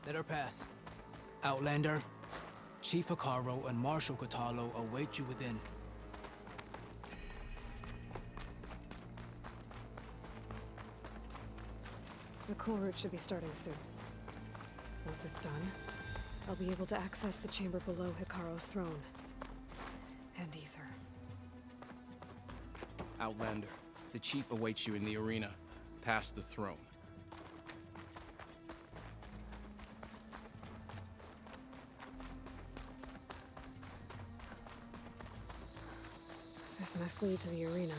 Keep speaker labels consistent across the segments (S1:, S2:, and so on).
S1: Let her pass. Outlander, Chief Hikaru and Marshal Katalo await you within.
S2: The Kulrut should be starting soon. Once it's done, I'll be able to access the chamber below Hikaru's throne. And Aether.
S3: Outlander, the chief awaits you in the arena, past the throne.
S2: This must lead to the arena.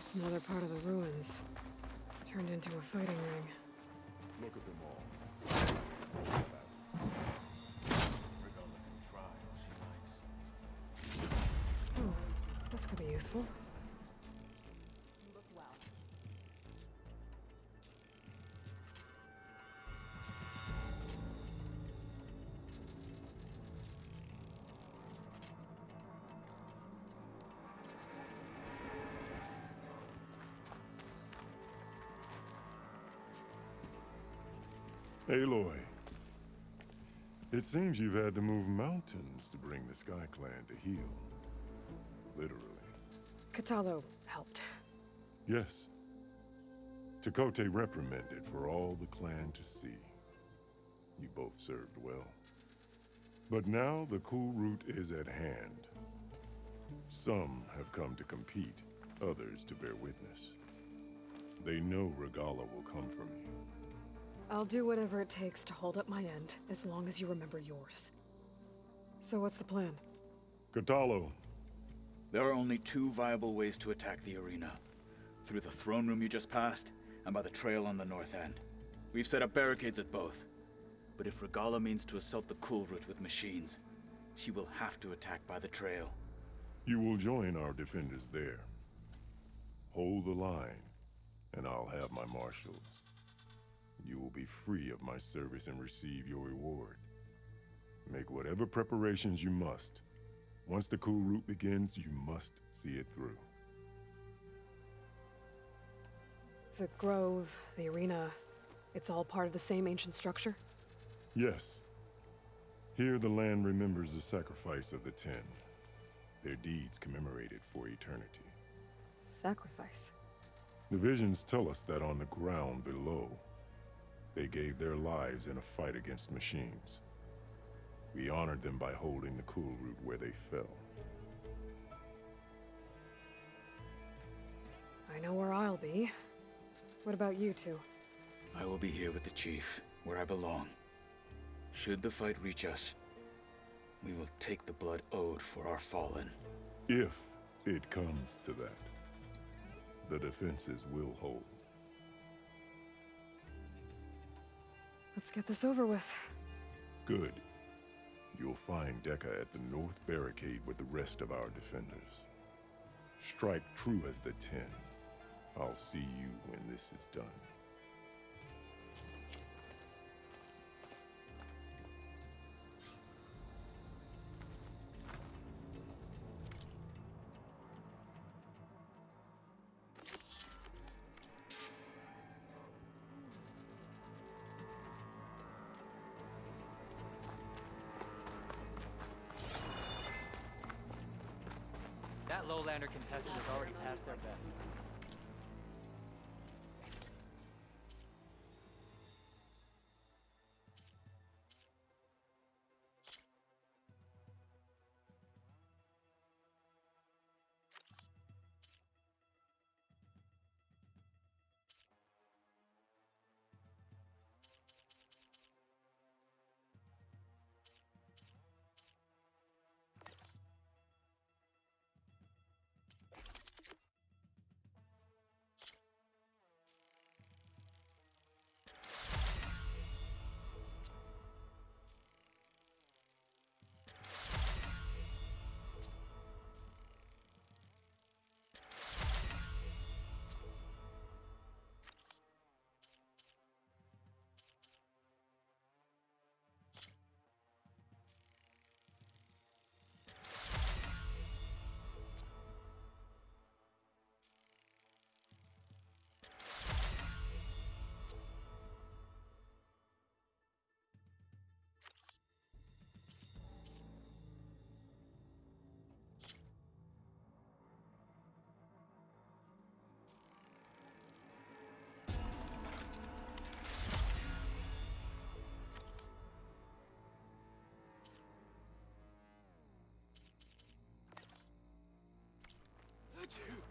S2: It's another part of the ruins, turned into a fighting ring.
S4: Look at them all. Regala can try all she likes.
S2: Oh, this could be useful.
S5: You look well.
S4: Aloy, it seems you've had to move mountains to bring the Sky Clan to heal. Literally.
S2: Katalo helped.
S4: Yes. Tekote reprimanded for all the clan to see. You both served well. But now the Kulrut is at hand. Some have come to compete, others to bear witness. They know Regala will come for me.
S2: I'll do whatever it takes to hold up my end, as long as you remember yours. So what's the plan?
S4: Katalo.
S6: There are only two viable ways to attack the arena. Through the throne room you just passed, and by the trail on the north end. We've set up barricades at both. But if Regala means to assault the Kulrut with machines, she will have to attack by the trail.
S4: You will join our defenders there. Hold the line, and I'll have my marshals. You will be free of my service and receive your reward. Make whatever preparations you must. Once the Kulrut begins, you must see it through.
S2: The grove, the arena, it's all part of the same ancient structure?
S4: Yes. Here the land remembers the sacrifice of the Ten. Their deeds commemorated for eternity.
S2: Sacrifice?
S4: The visions tell us that on the ground below, they gave their lives in a fight against machines. We honored them by holding the Kulrut where they fell.
S2: I know where I'll be. What about you two?
S6: I will be here with the chief, where I belong. Should the fight reach us, we will take the blood owed for our fallen.
S4: If it comes to that, the defenses will hold.
S2: Let's get this over with.
S4: Good. You'll find Dekka at the north barricade with the rest of our defenders. Strike true as the Ten. I'll see you when this is done.
S7: That lowlander contestant has already passed their best.
S3: would you?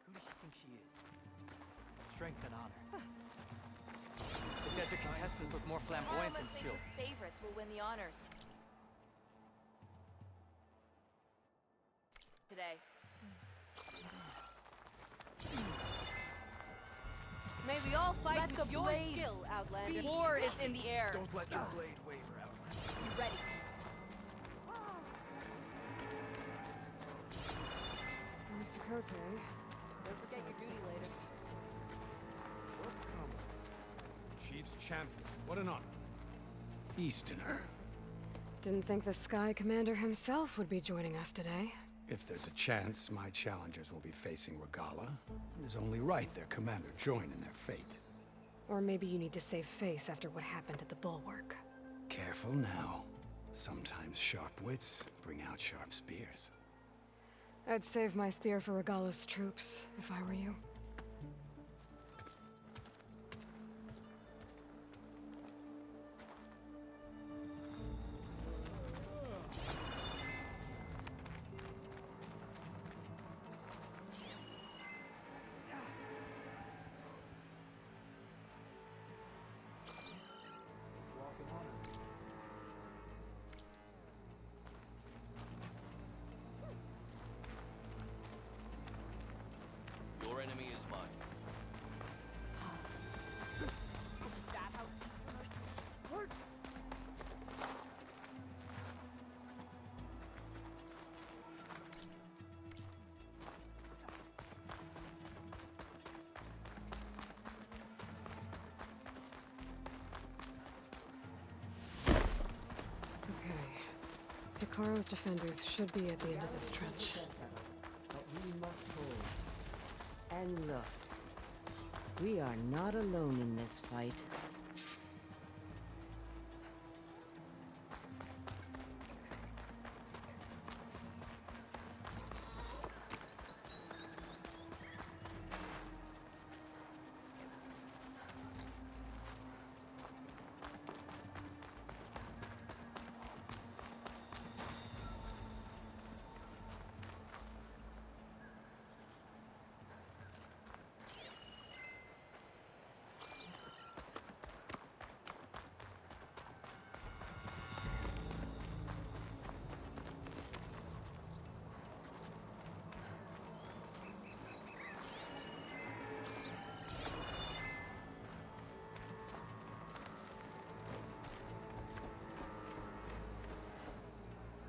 S7: Who does she think she is? Strength and honor. The desert contestants look more flamboyant than skilled.
S5: Its favorites will win the honors today. May we all fight with your skill, Outlander. War is in the air.
S3: Don't let your blade waver, Outlander.
S5: Be ready.
S2: Mr. Cote, this
S5: forget your
S2: looks
S5: duty later.
S2: dangerous.
S8: Chief's champion. What an honor.
S3: Easterner.
S2: Didn't think the Sky Commander himself would be joining us today.
S8: If there's a chance, my challengers will be facing Regala. It is only right their commander join in their fate.
S2: Or maybe you need to save face after what happened at the Bulwark.
S8: Careful now. Sometimes sharp wits bring out sharp spears.
S2: I'd save my spear for Regala's troops, if I were you.
S9: Your enemy is mine.
S5: That how Easterners work?
S2: Okay. Hikaru's defenders should be at the end of this trench.
S10: But we must hold. And look, we are not alone in this fight.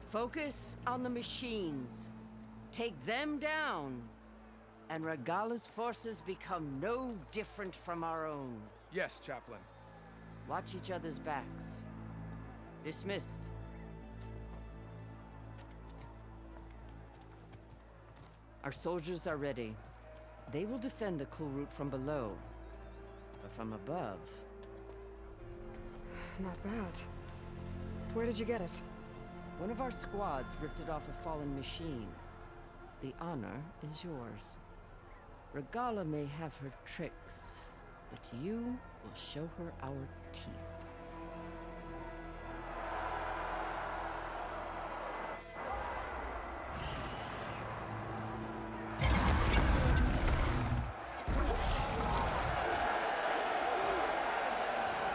S10: Focus on the machines. Take them down. And Regala's forces become no different from our own.
S3: Yes, Chaplain.
S10: Watch each other's backs. Dismissed. Our soldiers are ready. They will defend the Kulrut from below. But from above...
S2: Not bad. Where did you get it?
S10: One of our squads ripped it off a fallen machine. The honor is yours. Regala may have her tricks, but you will show her our teeth.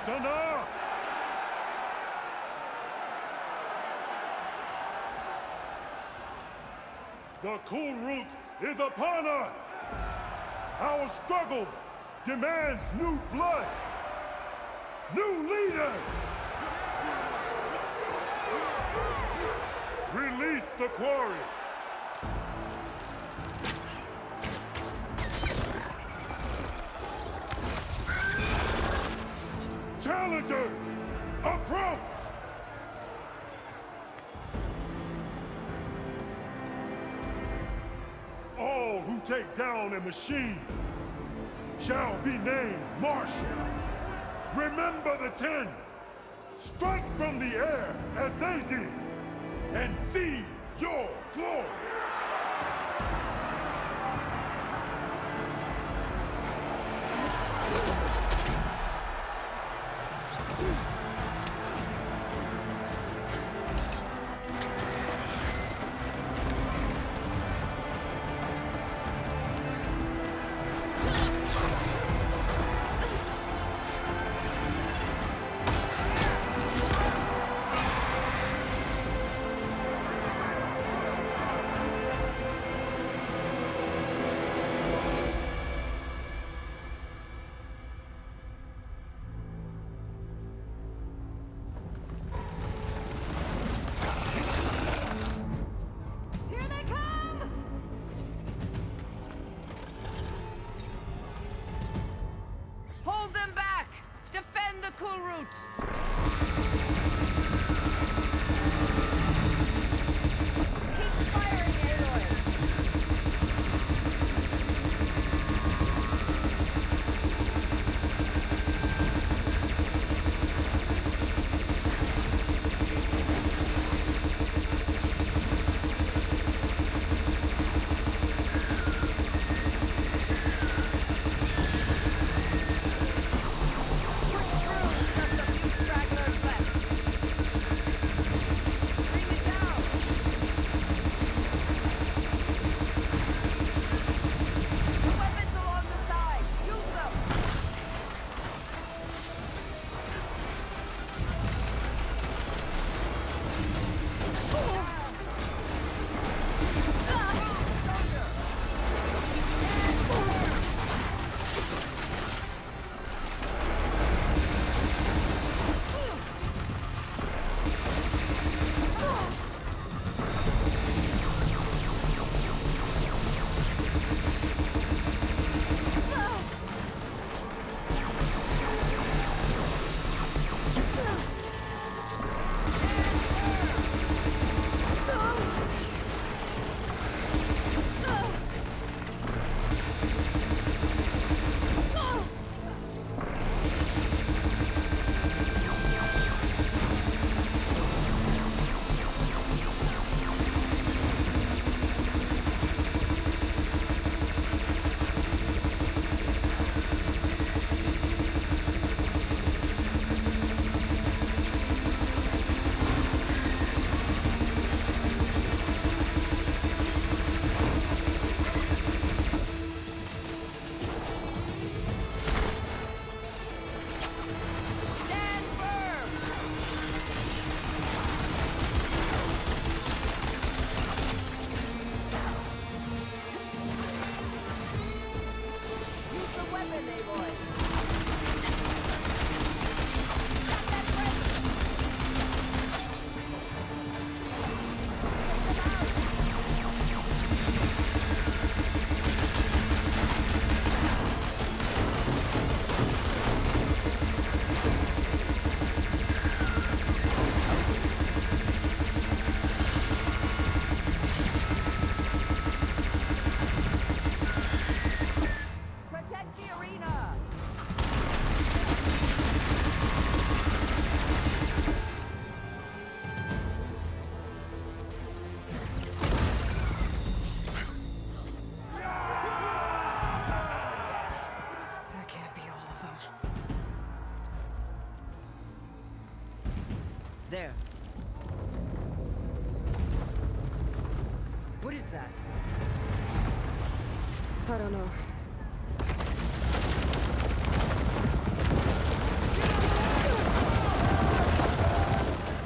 S4: Dana! The Kulrut is upon us! Our struggle demands new blood! New leaders! the quarry! Challengers, approach! All who take down a machine shall be named martial. Remember the 10. Strike from the air as they did, and seize your glory!
S10: Hold them back! Defend the Kulrut! Keep firing, Aloy! There. What is that?
S2: I don't know.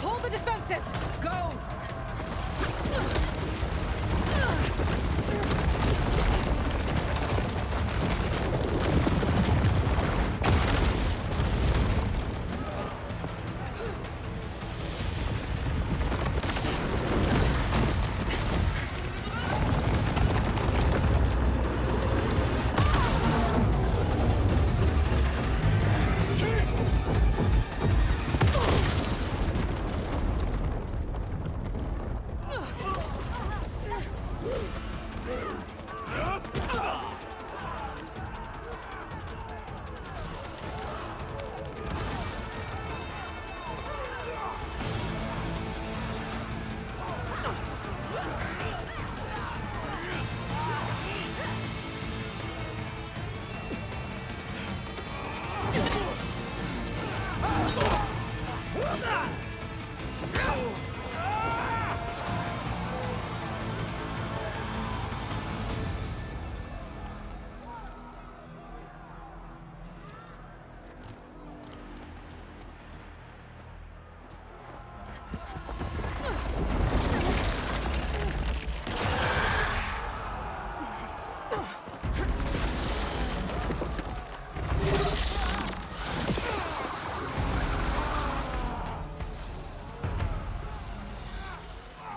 S2: Hold the defenses! Go!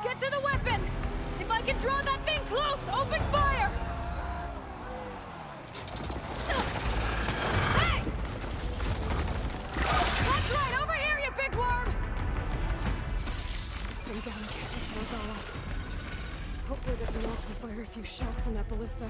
S5: Get to the weapon! If I can draw that thing close, open fire! Hey! That's right, over here, you big worm!
S2: This thing down and catch up to Regala. Hopefully there's enough to fire a few shots from that ballista.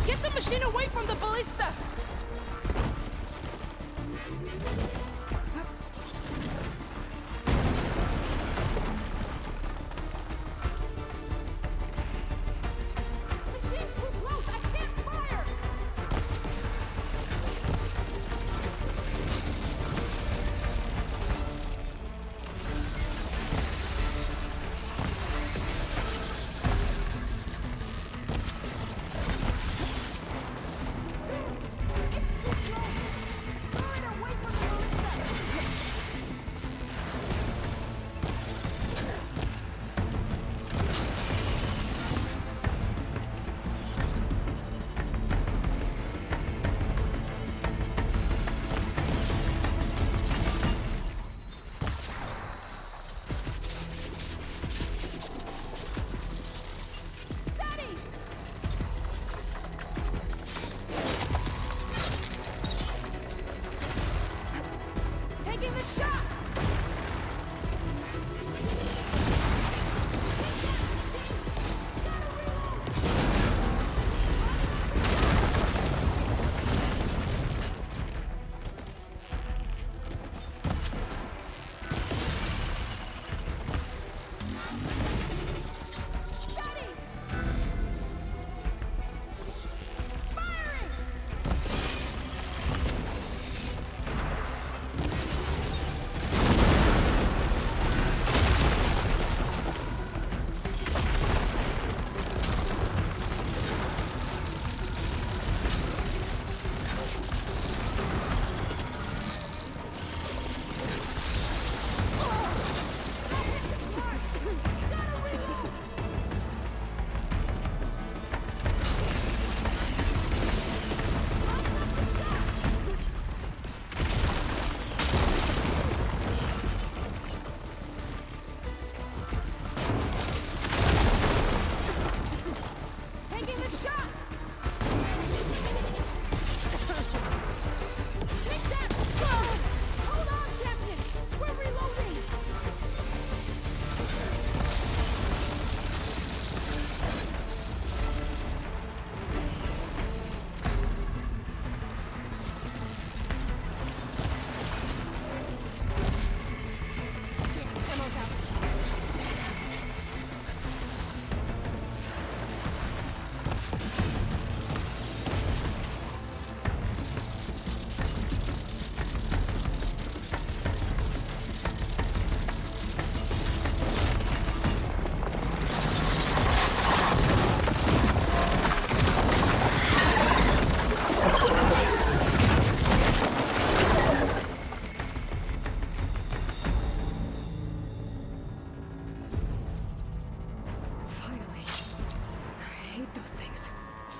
S5: Get the machine away from the ballista! Machine's too close! I can't fire! It's too close! Throw it away from the ballista!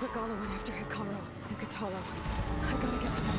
S2: Regala went after Hikaru and Katalo. I gotta get to them.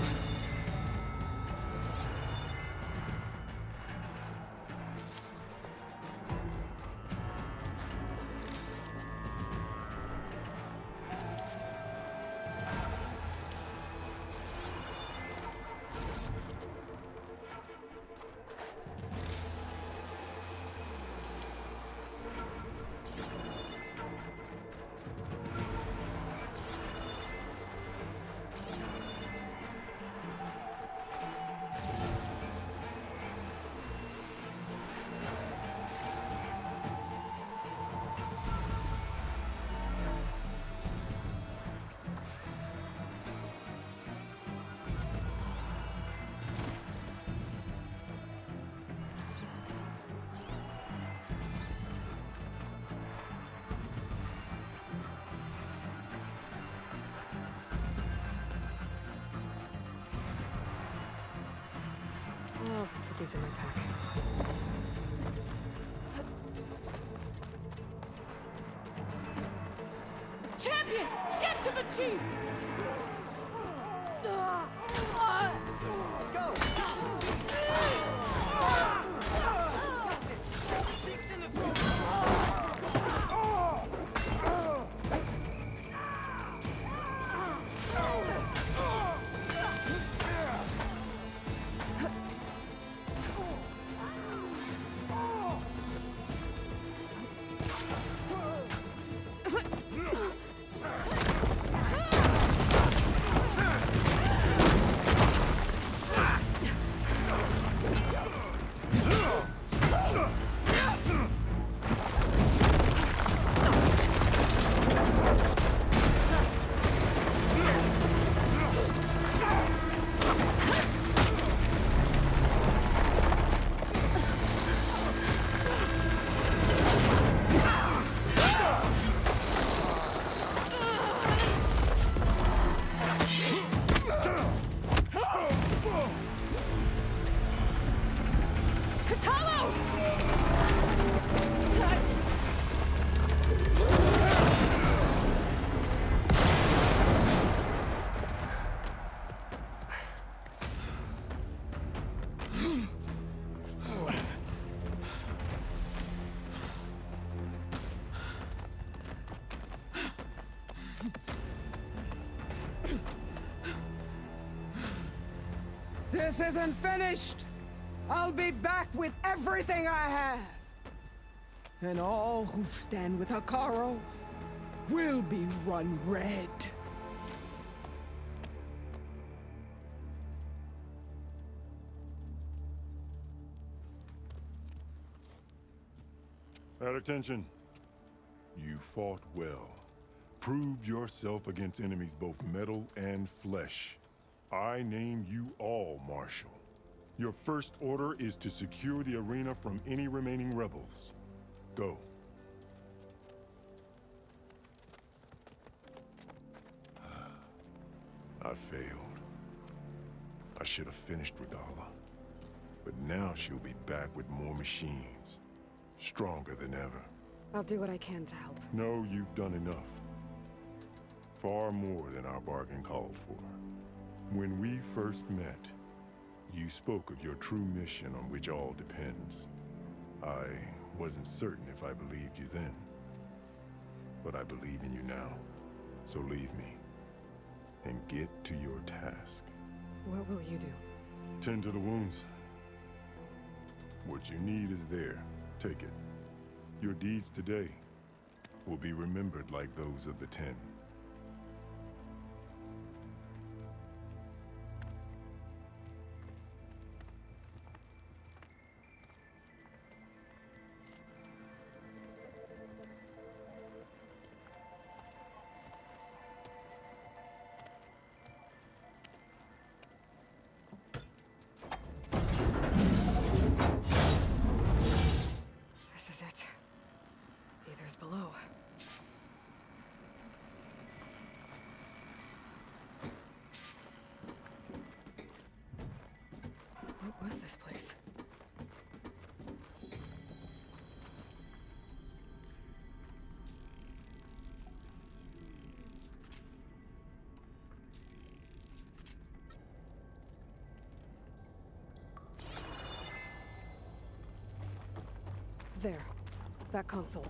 S2: I'll put these in my pack.
S5: Champion! Get to the chief!
S10: This isn't finished! I'll be back with everything I have! And all who stand with Hikaru will be run red.
S4: At attention. You fought well. Proved yourself against enemies both metal and flesh. I name you all Marshal. Your first order is to secure the arena from any remaining rebels. Go. I failed. I should have finished Regala. But now she'll be back with more machines. Stronger than ever.
S2: I'll do what I can to help.
S4: No, you've done enough. Far more than our bargain called for. When we first met, you spoke of your true mission on which all depends. I wasn't certain if I believed you then. But I believe in you now. So leave me. And get to your task.
S2: What will you do?
S4: Tend to the wounds. What you need is there. Take it. Your deeds today will be remembered like those of the 10.
S2: This is it. Aether's below. There. That console.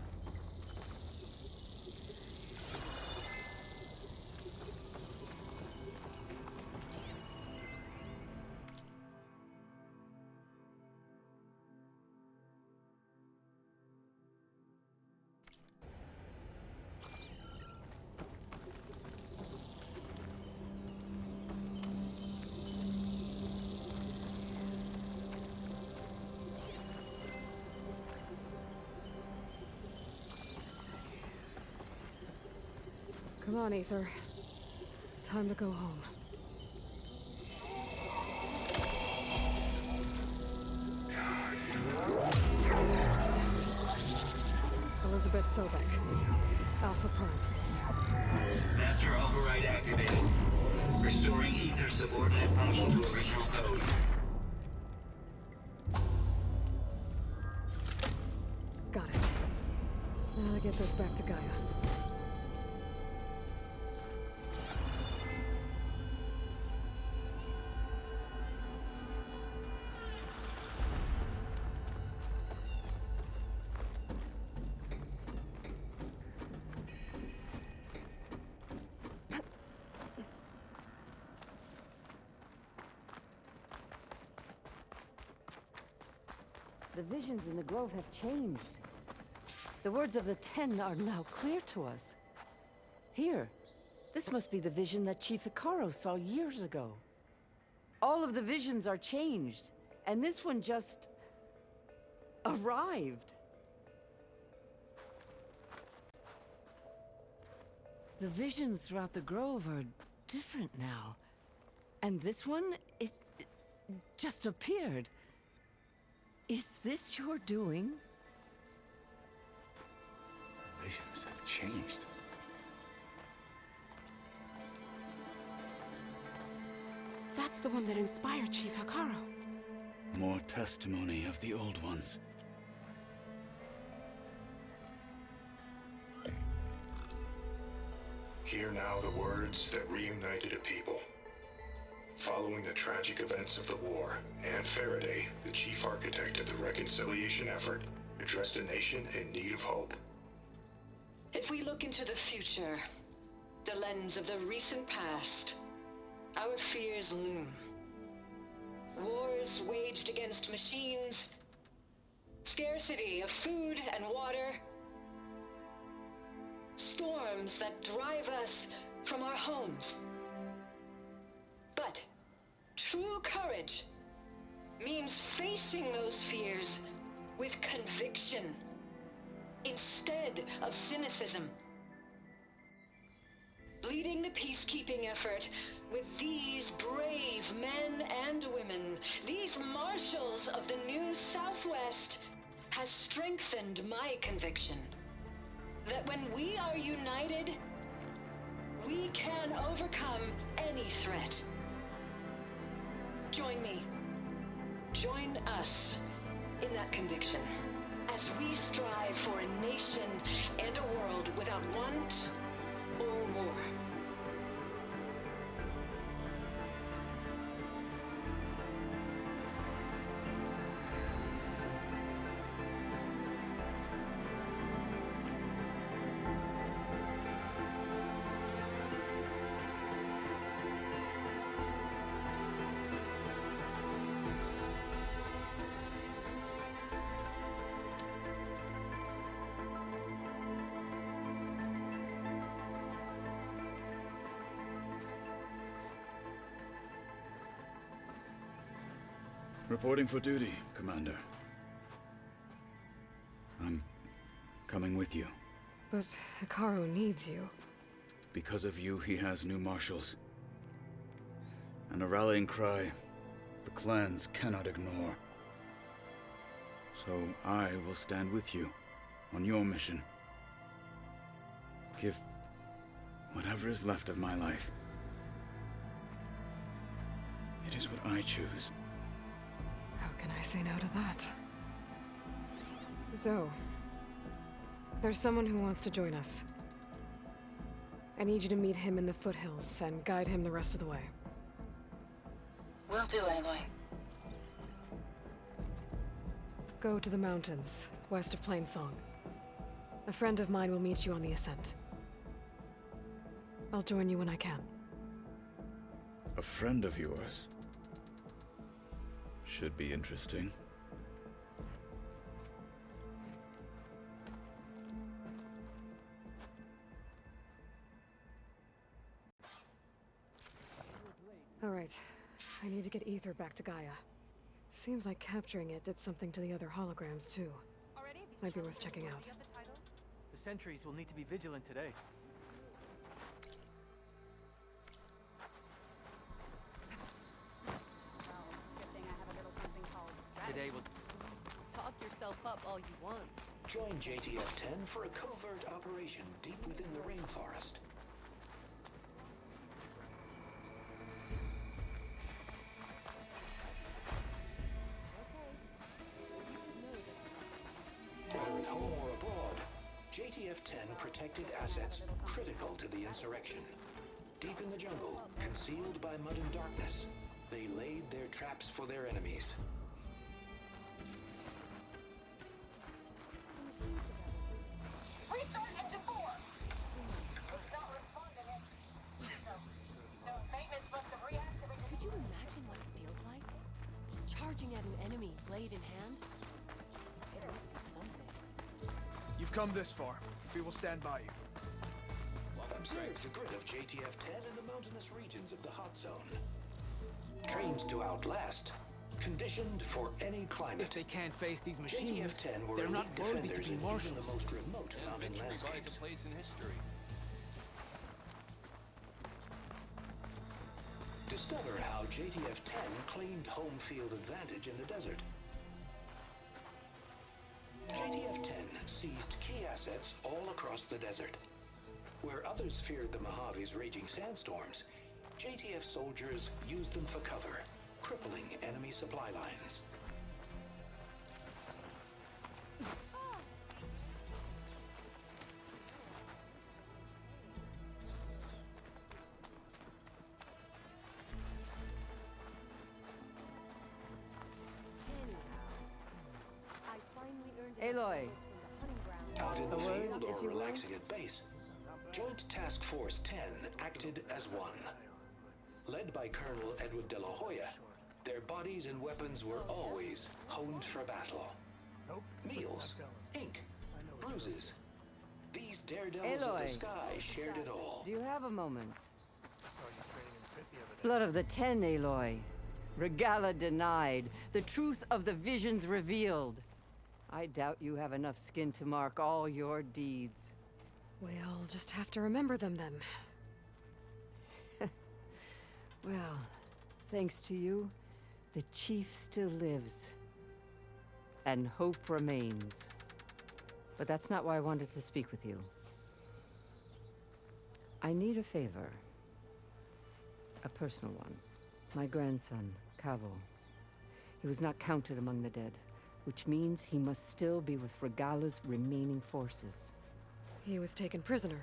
S2: Come on, Aether. Time to go home. Yes. Elizabeth Sobek. Alpha Prime.
S11: Master override activated. Restoring ether subordinate function to original code.
S2: Got it. Now to get this back to Gaia.
S10: The visions in the grove have changed. The words of the Ten are now clear to us. Here, this must be the vision that Chief Icaro saw years ago. All of the visions are changed, and this one just arrived. The visions throughout the grove are different now. And this one, it just appeared. Is this your doing?
S6: Visions have changed.
S12: That's the one that inspired Chief Icaro.
S6: More testimony of the old ones.
S13: Hear now the words that reunited a people. Following the tragic events of the war, Anne Faraday, the chief architect of the reconciliation effort, addressed a nation in need of hope.
S14: If we look into the future, the lens of the recent past, our fears loom. Wars waged against machines, scarcity of food and water, storms that drive us from our homes. But true courage means facing those fears with conviction instead of cynicism. Leading the peacekeeping effort with these brave men and women, these marshals of the new Southwest, has strengthened my conviction that when we are united, we can overcome any threat. Join me. Join us in that conviction as we strive for a nation and a world without want or war.
S6: Reporting for duty, Commander. I'm coming with you.
S2: But Icaro needs you.
S6: Because of you, he has new marshals. And a rallying cry the clans cannot ignore. So I will stand with you on your mission. Give whatever is left of my life. It is what I choose.
S2: How can I say no to that? Zoe, there's someone who wants to join us. I need you to meet him in the foothills and guide him the rest of the way.
S14: Will do, Aloy.
S2: Go to the mountains, west of Plainsong. A friend of mine will meet you on the ascent. I'll join you when I can.
S6: A friend of yours? Should be interesting.
S2: All right. I need to get Aether back to Gaia. Seems like capturing it did something to the other holograms, too. Might be worth checking out.
S7: The sentries will need to be vigilant today. Today will...
S5: Talk yourself up all you want.
S11: Join JTF-10 for a covert operation deep within the rainforest. Whether at home or abroad, JTF-10 protected assets critical to the insurrection. Deep in the jungle, concealed by mud and darkness, they laid their traps for their enemies.
S12: Could you imagine what it feels like? Charging at an enemy, blade in hand? It must be something.
S15: You've come this far. We will stand by you.
S11: Observe the grid of JTF-10 in the mountainous regions of the hot zone. Trained to outlast, conditioned for any climate.
S1: If they can't face these machines,
S11: JTF-10 were
S1: they're not
S11: elite
S1: worthy to
S11: defenders
S1: be
S11: in even
S1: marshals.
S11: the most remote mountain
S9: Infantry buys
S11: landscapes.
S9: a place in history.
S11: Discover how JTF-10 claimed home field advantage in the desert. JTF-10 seized key assets all across the desert. Where others feared the Mojave's raging sandstorms, JTF soldiers used them for cover, crippling enemy supply lines.
S10: Aloy.
S11: Out in the
S10: A word,
S11: field
S10: if
S11: or
S10: you will?
S11: relaxing at base, Joint Task Force 10 acted as one. Led by Colonel Edward de la Hoya, their bodies and weapons were always honed for battle. Meals, ink, bruises. These daredevils of
S10: Aloy.
S11: the sky shared it all.
S10: Do you have a moment? Blood of the Ten, Aloy. Regala denied. The truth of the visions revealed. I doubt you have enough skin to mark all your deeds.
S2: We'll just have to remember them then.
S10: Well, thanks to you, the Chief still lives. And hope remains. But that's not why I wanted to speak with you. I need a favor. A personal one. My grandson, Cavo. He was not counted among the dead, which means he must still be with Regala's remaining forces.
S2: He was taken prisoner.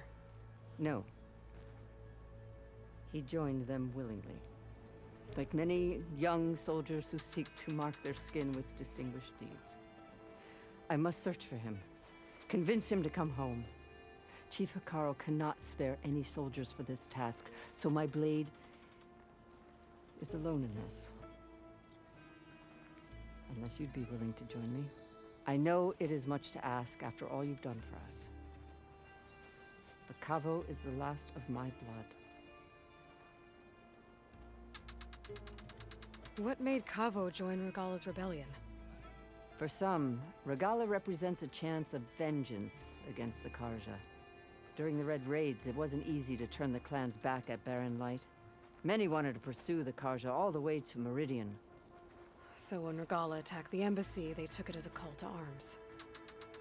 S10: No. He joined them willingly. Like many young soldiers who seek to mark their skin with distinguished deeds. I must search for him. Convince him to come home. Chief Hekarro cannot spare any soldiers for this task, so my blade is alone in this. Unless you'd be willing to join me. I know it is much to ask after all you've done for us. But Cavo is the last of my blood.
S2: What made Cavo join Regala's rebellion?
S10: For some, Regala represents a chance of vengeance against the Karja. During the Red Raids, it wasn't easy to turn the clans back at Barren Light. Many wanted to pursue the Karja all the way to Meridian.
S2: So when Regala attacked the embassy, they took it as a call to arms.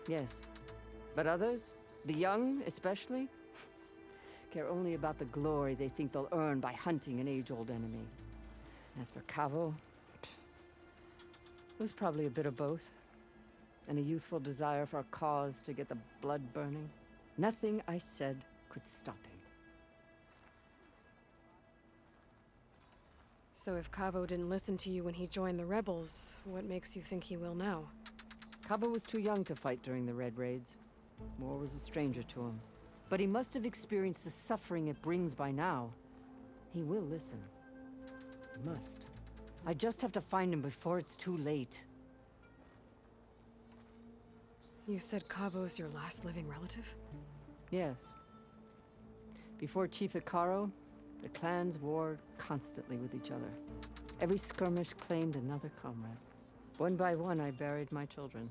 S10: Yes. But others, the young especially, care only about the glory they think they'll earn by hunting an age-old enemy. As for Cavo, it was probably a bit of both. And a youthful desire for a cause to get the blood burning. Nothing I said could stop him.
S2: So if Cavo didn't listen to you when he joined the rebels, what makes you think he will now?
S10: Kava was too young to fight during the Red Raids. War was a stranger to him. But he must have experienced the suffering it brings by now. He will listen. He must. I just have to find him before it's too late.
S2: You said Kavo's your last living relative?
S10: Yes. Before Chief Hikaru, the clans warred constantly with each other. Every skirmish claimed another comrade. One by one, I buried my children.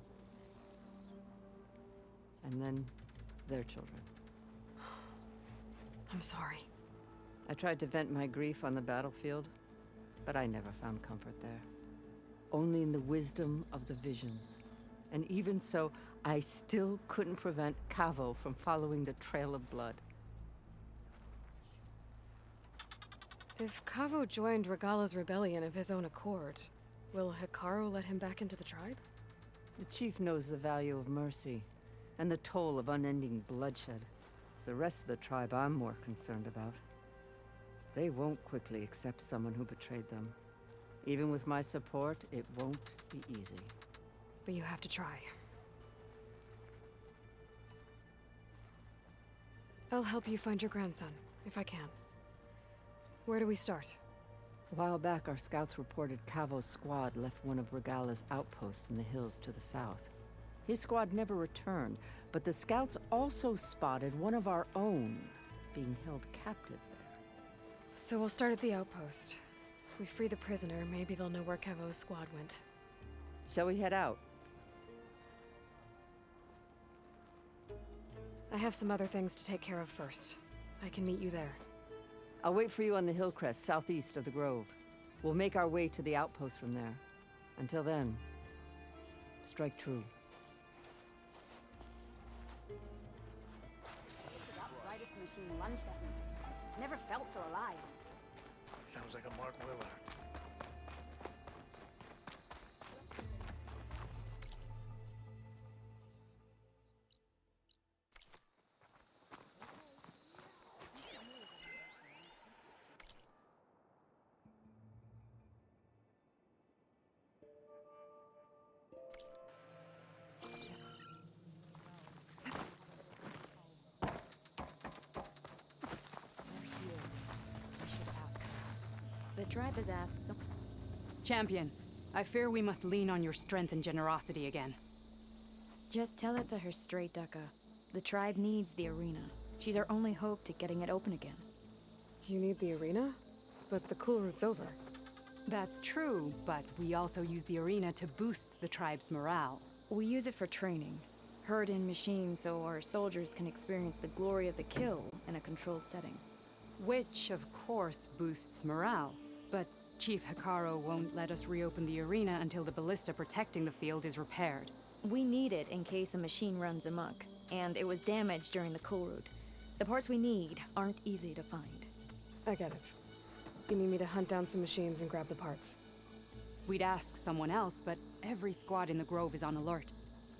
S10: And then, their children.
S2: I'm sorry.
S10: I tried to vent my grief on the battlefield, but I never found comfort there. Only in the wisdom of the visions. And even so, I still couldn't prevent Kavo from following the trail of blood.
S2: If Kavo joined Regala's rebellion of his own accord, will Hikaru let him back into the tribe?
S10: The chief knows the value of mercy, and the toll of unending bloodshed. It's the rest of the tribe I'm more concerned about. They won't quickly accept someone who betrayed them. Even with my support, it won't be easy.
S2: But you have to try. I'll help you find your grandson, if I can. Where do we start?
S10: A while back, our scouts reported Kavo's squad left one of Regala's outposts in the hills to the south. His squad never returned, but the scouts also spotted one of our own being held captive there.
S2: So we'll start at the outpost. If we free the prisoner, maybe they'll know where Kavo's squad went.
S10: Shall we head out?
S2: I have some other things to take care of first. I can meet you there.
S10: I'll wait for you on the hill crest southeast of the grove. We'll make our way to the outpost from there. Until then, strike true.
S16: That brightest machine lunged at me. Never felt so alive.
S15: Sounds like a Mark Willard.
S12: The tribe has asked some...
S17: Champion, I fear we must lean on your strength and generosity again.
S12: Just tell it to her straight, Ducka. The tribe needs the arena. She's our only hope to getting it open again.
S2: You need the arena? But the Kulrut's over.
S17: That's true, but we also use the arena to boost the tribe's morale.
S12: We use it for training. Herd in machines so our soldiers can experience the glory of the kill in a controlled setting.
S17: Which, of course, boosts morale. But Chief Hikaru won't let us reopen the arena until the ballista protecting the field is repaired.
S12: We need it in case a machine runs amok, and it was damaged during the Kulrut. The parts we need aren't easy to find.
S2: I get it. You need me to hunt down some machines and grab the parts.
S17: We'd ask someone else, but every squad in the Grove is on alert.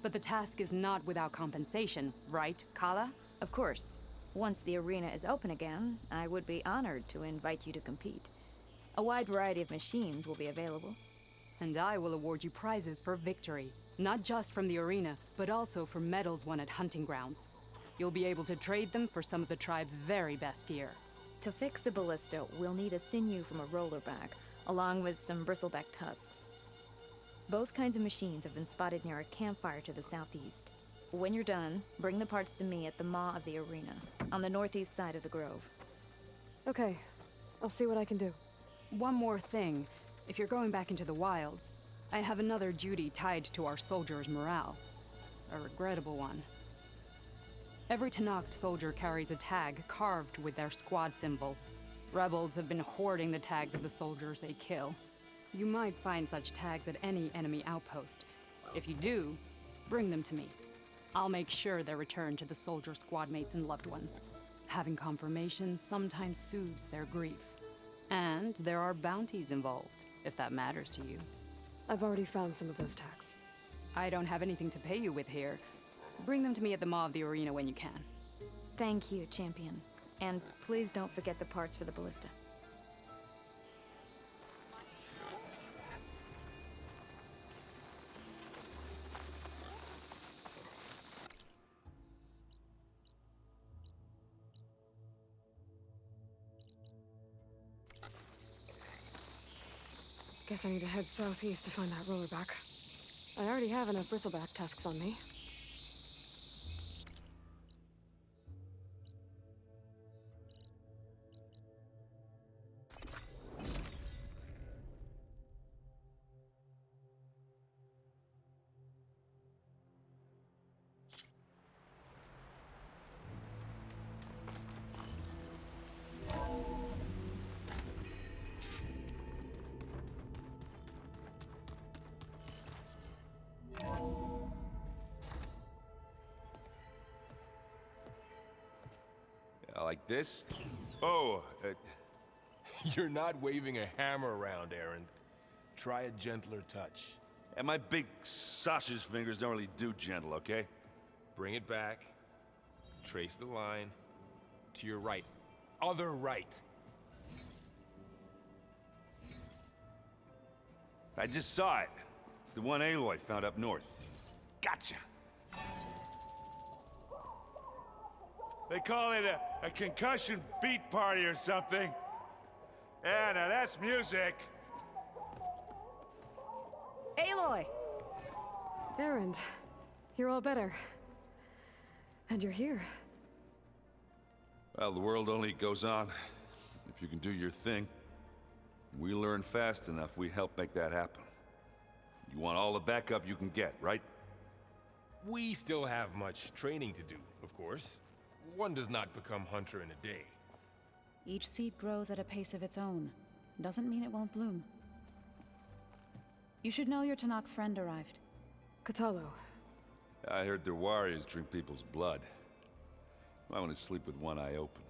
S17: But the task is not without compensation, right, Kala?
S12: Of course. Once the arena is open again, I would be honored to invite you to compete. A wide variety of machines will be available.
S17: And I will award you prizes for victory. Not just from the arena, but also for medals won at hunting grounds. You'll be able to trade them for some of the tribe's very best gear.
S12: To fix the ballista, we'll need a sinew from a rollerback, along with some bristleback tusks. Both kinds of machines have been spotted near a campfire to the southeast. When you're done, bring the parts to me at the maw of the arena, on the northeast side of the grove.
S2: Okay, I'll see what I can do.
S17: One more thing. If you're going back into the wilds, I have another duty tied to our soldiers' morale. A regrettable one. Every Tenakth soldier carries a tag carved with their squad symbol. Rebels have been hoarding the tags of the soldiers they kill. You might find such tags at any enemy outpost. If you do, bring them to me. I'll make sure they're returned to the soldier squad mates and loved ones. Having confirmation sometimes soothes their grief. And there are bounties involved, if that matters to you.
S2: I've already found some of those tags.
S17: I don't have anything to pay you with here. Bring them to me at the maw of the arena when you can.
S12: Thank you, Champion. And please don't forget the parts for the ballista.
S2: Guess I need to head southeast to find that rollerback. I already have enough bristleback tusks on me.
S18: Like this? Oh,
S19: You're not waving a hammer around, Aaron. Try a gentler touch.
S18: and my big sausage fingers don't really do gentle, okay?
S19: Bring it back. Trace the line. To your right. Other right.
S18: I just saw it. It's the one Aloy found up north. Gotcha! They call it a concussion beat party or something. Yeah, now that's music.
S12: Aloy!
S2: Erend, you're all better. And you're here.
S18: Well, the world only goes on if you can do your thing. We learn fast enough, we help make that happen. You want all the backup you can get, right?
S19: We still have much training to do, of course. One does not become hunter in a day.
S20: Each seed grows at a pace of its own. Doesn't mean it won't bloom. You should know your Tanakh friend arrived.
S2: Katalo.
S18: I heard their warriors drink people's blood. I want to sleep with one eye open.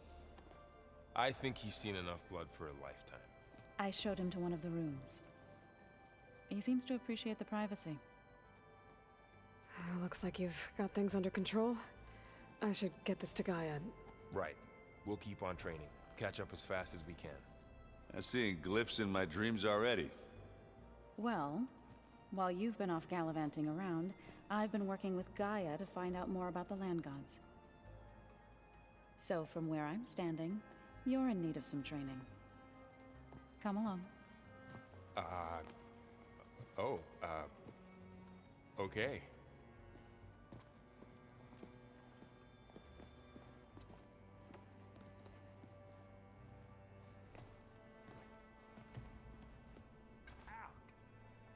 S19: I think he's seen enough blood for a lifetime.
S20: I showed him to one of the rooms. He seems to appreciate the privacy.
S2: Looks like you've got things under control. I should get this to Gaia.
S19: Right. We'll keep on training. Catch up as fast as we can.
S18: I'm seeing glyphs in my dreams already.
S20: Well, while you've been off gallivanting around, I've been working with Gaia to find out more about the land gods. So from where I'm standing, you're in need of some training. Come along.
S19: Okay.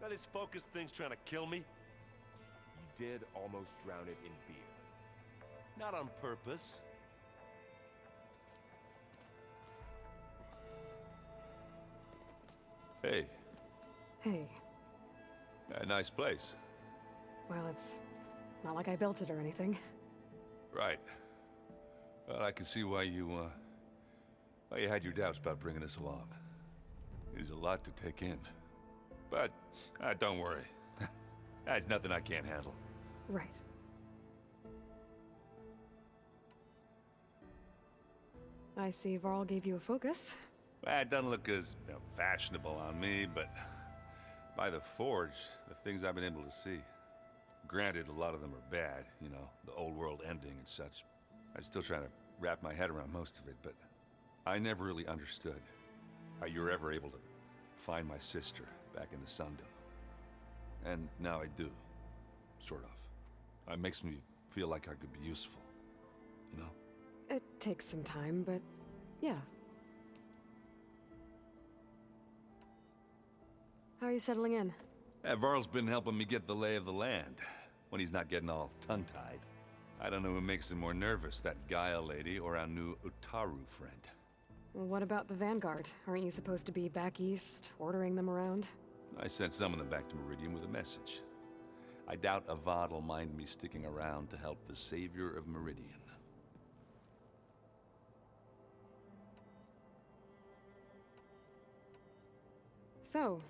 S21: Now this focus thing's trying to kill me?
S19: You did almost drown it in beer.
S21: Not on purpose.
S18: Hey.
S2: Hey.
S18: A nice place.
S2: Well, it's not like I built it or anything.
S18: Right. Well, I can see why you had your doubts about bringing us along. It is a lot to take in. But, don't worry. There's nothing I can't handle.
S2: Right. I see Varl gave you a focus.
S18: Well, it doesn't look as fashionable on me, but by the Forge, the things I've been able to see. Granted, a lot of them are bad, you know, the old world ending and such. I'm still trying to wrap my head around most of it, but I never really understood how you were ever able to find my sister back in the Sundom. And now I do, sort of. It makes me feel like I could be useful, you know?
S2: It takes some time, but yeah. How are you settling in?
S18: Varl's been helping me get the lay of the land, when he's not getting all tongue-tied. I don't know who makes him more nervous, that Gaia lady or our new Utaru friend.
S2: Well, what about the Vanguard? Aren't you supposed to be back east, ordering them around?
S18: I sent some of them back to Meridian with a message. I doubt Avad will mind me sticking around to help the savior of Meridian.
S2: So,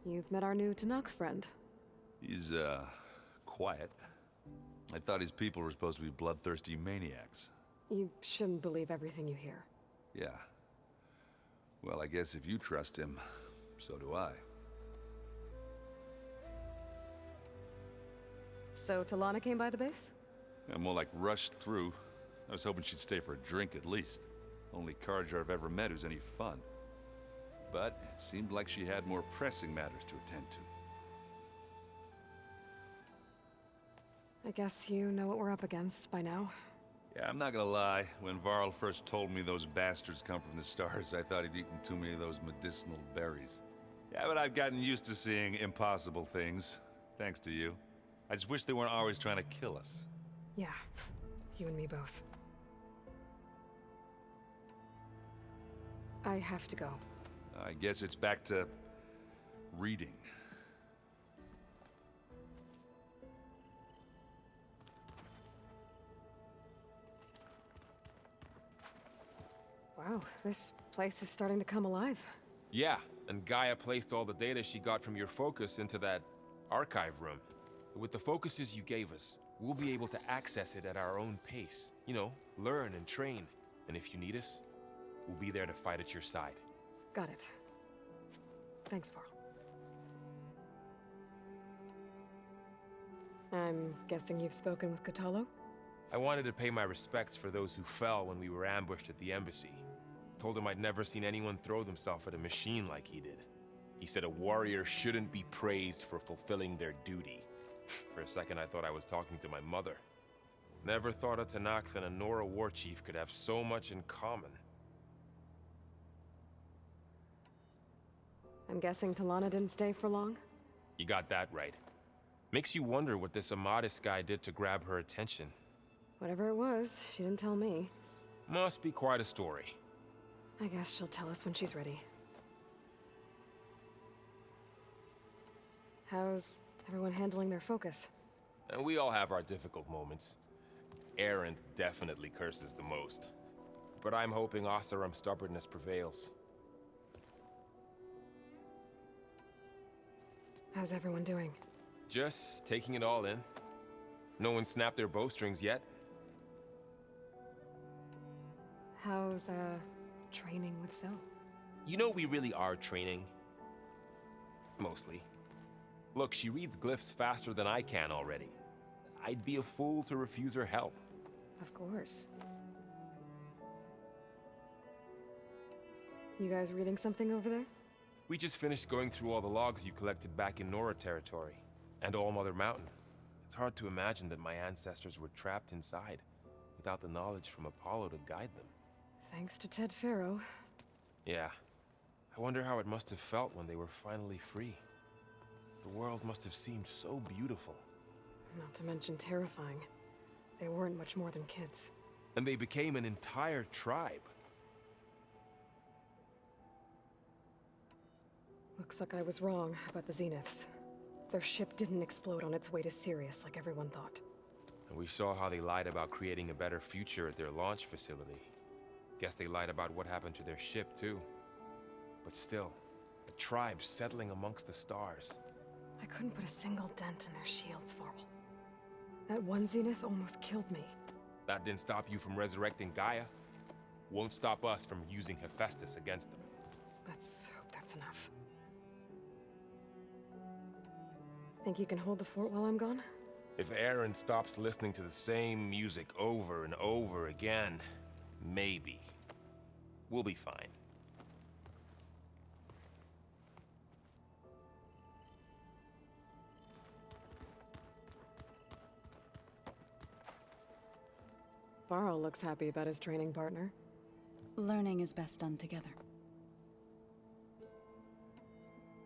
S2: you've met our new Tanakh friend.
S18: He's, quiet. I thought his people were supposed to be bloodthirsty maniacs.
S2: You shouldn't believe everything you hear.
S18: Yeah. Well, I guess if you trust him, so do I.
S2: So, Talana came by the base?
S18: I'm more like rushed through. I was hoping she'd stay for a drink at least. Only Carja I've ever met who's any fun. but it seemed like she had more pressing matters to attend to.
S2: I guess you know what we're up against by now.
S18: Yeah, I'm not gonna lie. When Varl first told me those bastards come from the stars, I thought he'd eaten too many of those medicinal berries. Yeah, but I've gotten used to seeing impossible things, thanks to you. I just wish they weren't always trying to kill us.
S2: Yeah, you and me both. I have to go.
S18: I guess it's back to reading.
S2: Wow, this place is starting to come alive.
S19: Yeah, and Gaia placed all the data she got from your focus into that archive room. With the focuses you gave us, we'll be able to access it at our own pace. You know, learn and train. And if you need us, we'll be there to fight at your side.
S2: Got it. Thanks, Varl. I'm guessing you've spoken with Kotallo?
S19: I wanted to pay my respects for those who fell when we were ambushed at the embassy. Told him I'd never seen anyone throw themselves at a machine like he did. He said a warrior shouldn't be praised for fulfilling their duty. For a second, I thought I was talking to my mother. Never thought a Tenakth and a Nora war chief could have so much in common.
S2: I'm guessing Talana didn't stay for long?
S19: You got that right. Makes you wonder what this Amadis guy did to grab her attention.
S2: Whatever it was, she didn't tell me.
S19: Must be quite a story.
S2: I guess she'll tell us when she's ready. How's everyone handling their focus?
S19: And we all have our difficult moments. Arendt definitely curses the most. But I'm hoping Oseram's stubbornness prevails.
S2: How's everyone doing?
S19: Just taking it all in. No one snapped their bowstrings yet.
S2: How's, training with Zoe?
S19: You know we really are training. Mostly. Look, she reads glyphs faster than I can already. I'd be a fool to refuse her help.
S2: Of course. You guys reading something over there?
S19: We just finished going through all the logs you collected back in Nora territory, and All Mother Mountain. It's hard to imagine that my ancestors were trapped inside, without the knowledge from Apollo to guide them.
S2: Thanks to Ted Faro.
S19: Yeah. I wonder how it must have felt when they were finally free. The world must have seemed so beautiful.
S2: Not to mention terrifying. They weren't much more than kids.
S19: And they became an entire tribe.
S2: Looks like I was wrong about the Zeniths. Their ship didn't explode on its way to Sirius like everyone thought.
S19: And we saw how they lied about creating a better future at their launch facility. Guess they lied about what happened to their ship, too. But still, a tribe settling amongst the stars.
S2: I couldn't put a single dent in their shields, Varl. That one Zenith almost killed me.
S19: That didn't stop you from resurrecting Gaia. Won't stop us from using Hephaestus against them.
S2: Let's hope that's enough. Think you can hold the fort while I'm gone?
S19: If Aaron stops listening to the same music over and over again, maybe. We'll be fine.
S2: Varl looks happy about his training partner.
S20: Learning is best done together.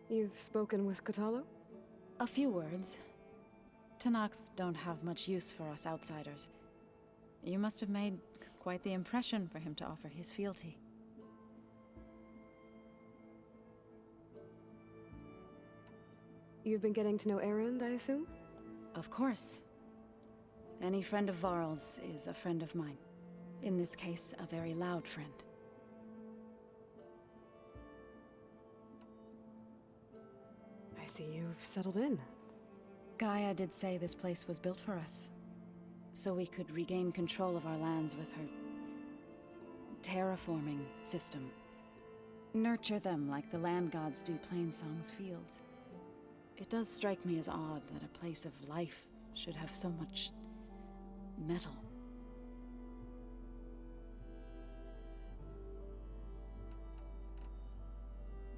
S2: You've spoken with Kotallo?
S20: A few words. Tenakth don't have much use for us outsiders. You must have made quite the impression for him to offer his fealty.
S2: You've been getting to know Erend, I assume?
S20: Of course. Any friend of Varl's is a friend of mine. In this case, a very loud friend.
S2: I see you've settled in.
S20: Gaia did say this place was built for us, so we could regain control of our lands with her terraforming system. Nurture them like the land gods do Plainsong's fields. It does strike me as odd that a place of life should have so much metal.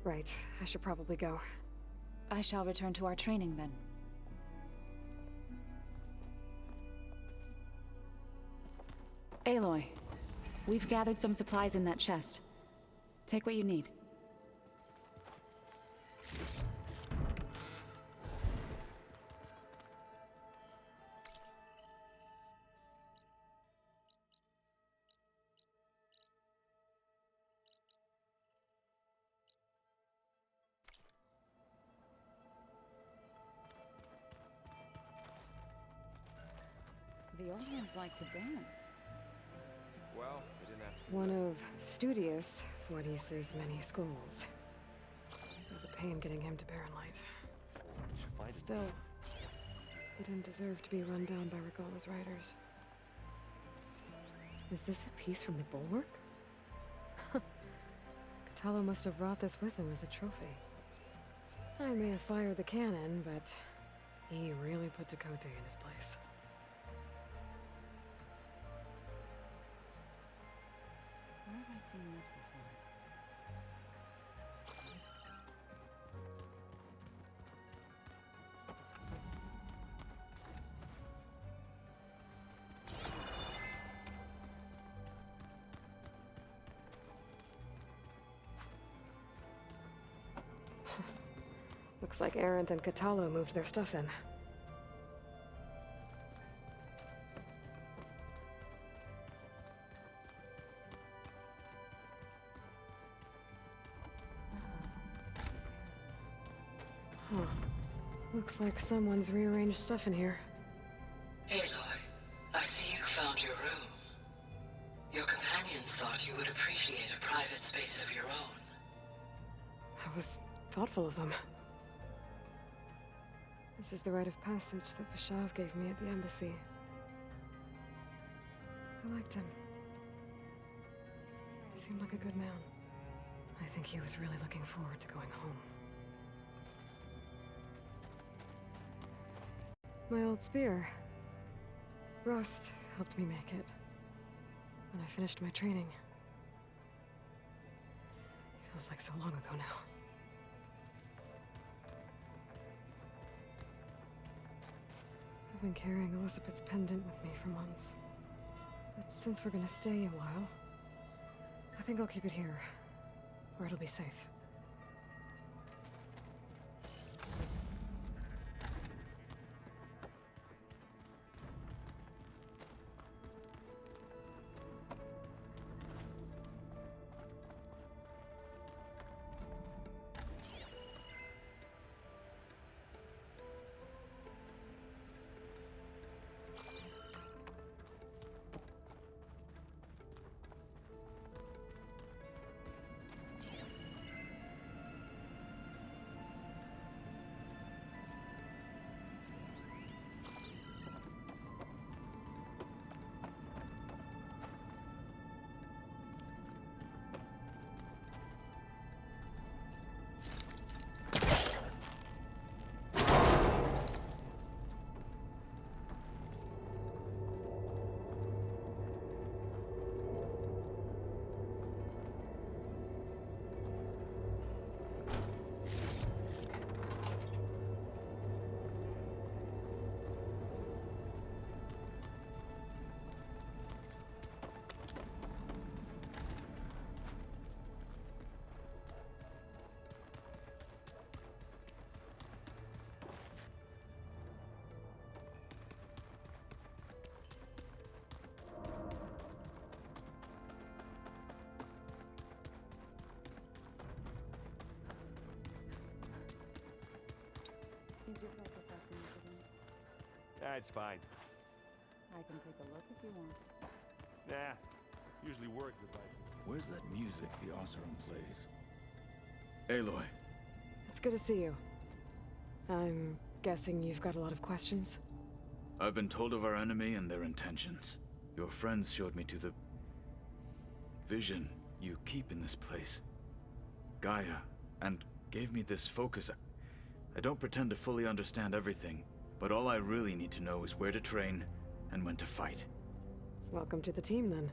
S2: Right, I should probably go.
S20: I shall return to our training then. Aloy, we've gathered some supplies in that chest. Take what you need. The old ones like to dance.
S19: Well, they didn't have to.
S2: One of Studious Fortis's many schools. It was a pain getting him to Barren Light. Still, he didn't deserve to be run down by Regala's riders. Is this a piece from the bulwark? Katalo must have brought this with him as a trophy. I may have fired the cannon, but he really put Tekote in his place.
S20: Where have I seen this before?
S2: Looks like Erend and Katalo moved their stuff in. Huh. Looks like someone's rearranged stuff in here.
S8: Aloy, I see you found your room. Your companions thought you would appreciate a private space of your own.
S2: That was thoughtful of them. This is the rite of passage that Vishav gave me at the embassy. I liked him. He seemed like a good man. I think he was really looking forward to going home. My old spear. Rust helped me make it. When I finished my training. Feels like so long ago now. I've been carrying Elizabeth's pendant with me for months. But since we're gonna stay a while, I think I'll keep it here, where it'll be safe.
S21: That's fine.
S20: I can take a look if you want.
S21: Nah, usually works if I...
S6: Where's that music the Oseram plays? Aloy.
S2: It's good to see you. I'm guessing you've got a lot of questions?
S6: I've been told of our enemy and their intentions. Your friends showed me to the... vision you keep in this place. Gaia, and gave me this focus. I don't pretend to fully understand everything, but all I really need to know is where to train and when to fight.
S2: Welcome to the team, then.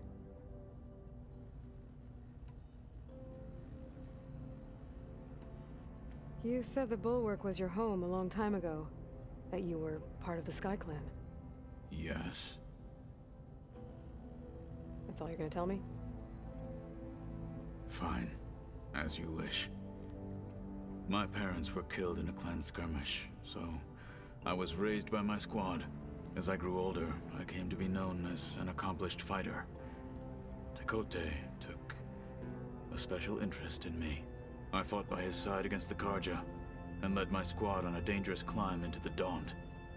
S2: You said the Bulwark was your home a long time ago. That you were part of the Sky Clan.
S6: Yes.
S2: That's all you're gonna tell me?
S6: Fine. As you wish. My parents were killed in a clan skirmish, so I was raised by my squad. As I grew older, I came to be known as an accomplished fighter. Tekote took a special interest in me. I fought by his side against the Karja, and led my squad on a dangerous climb into the Daunt.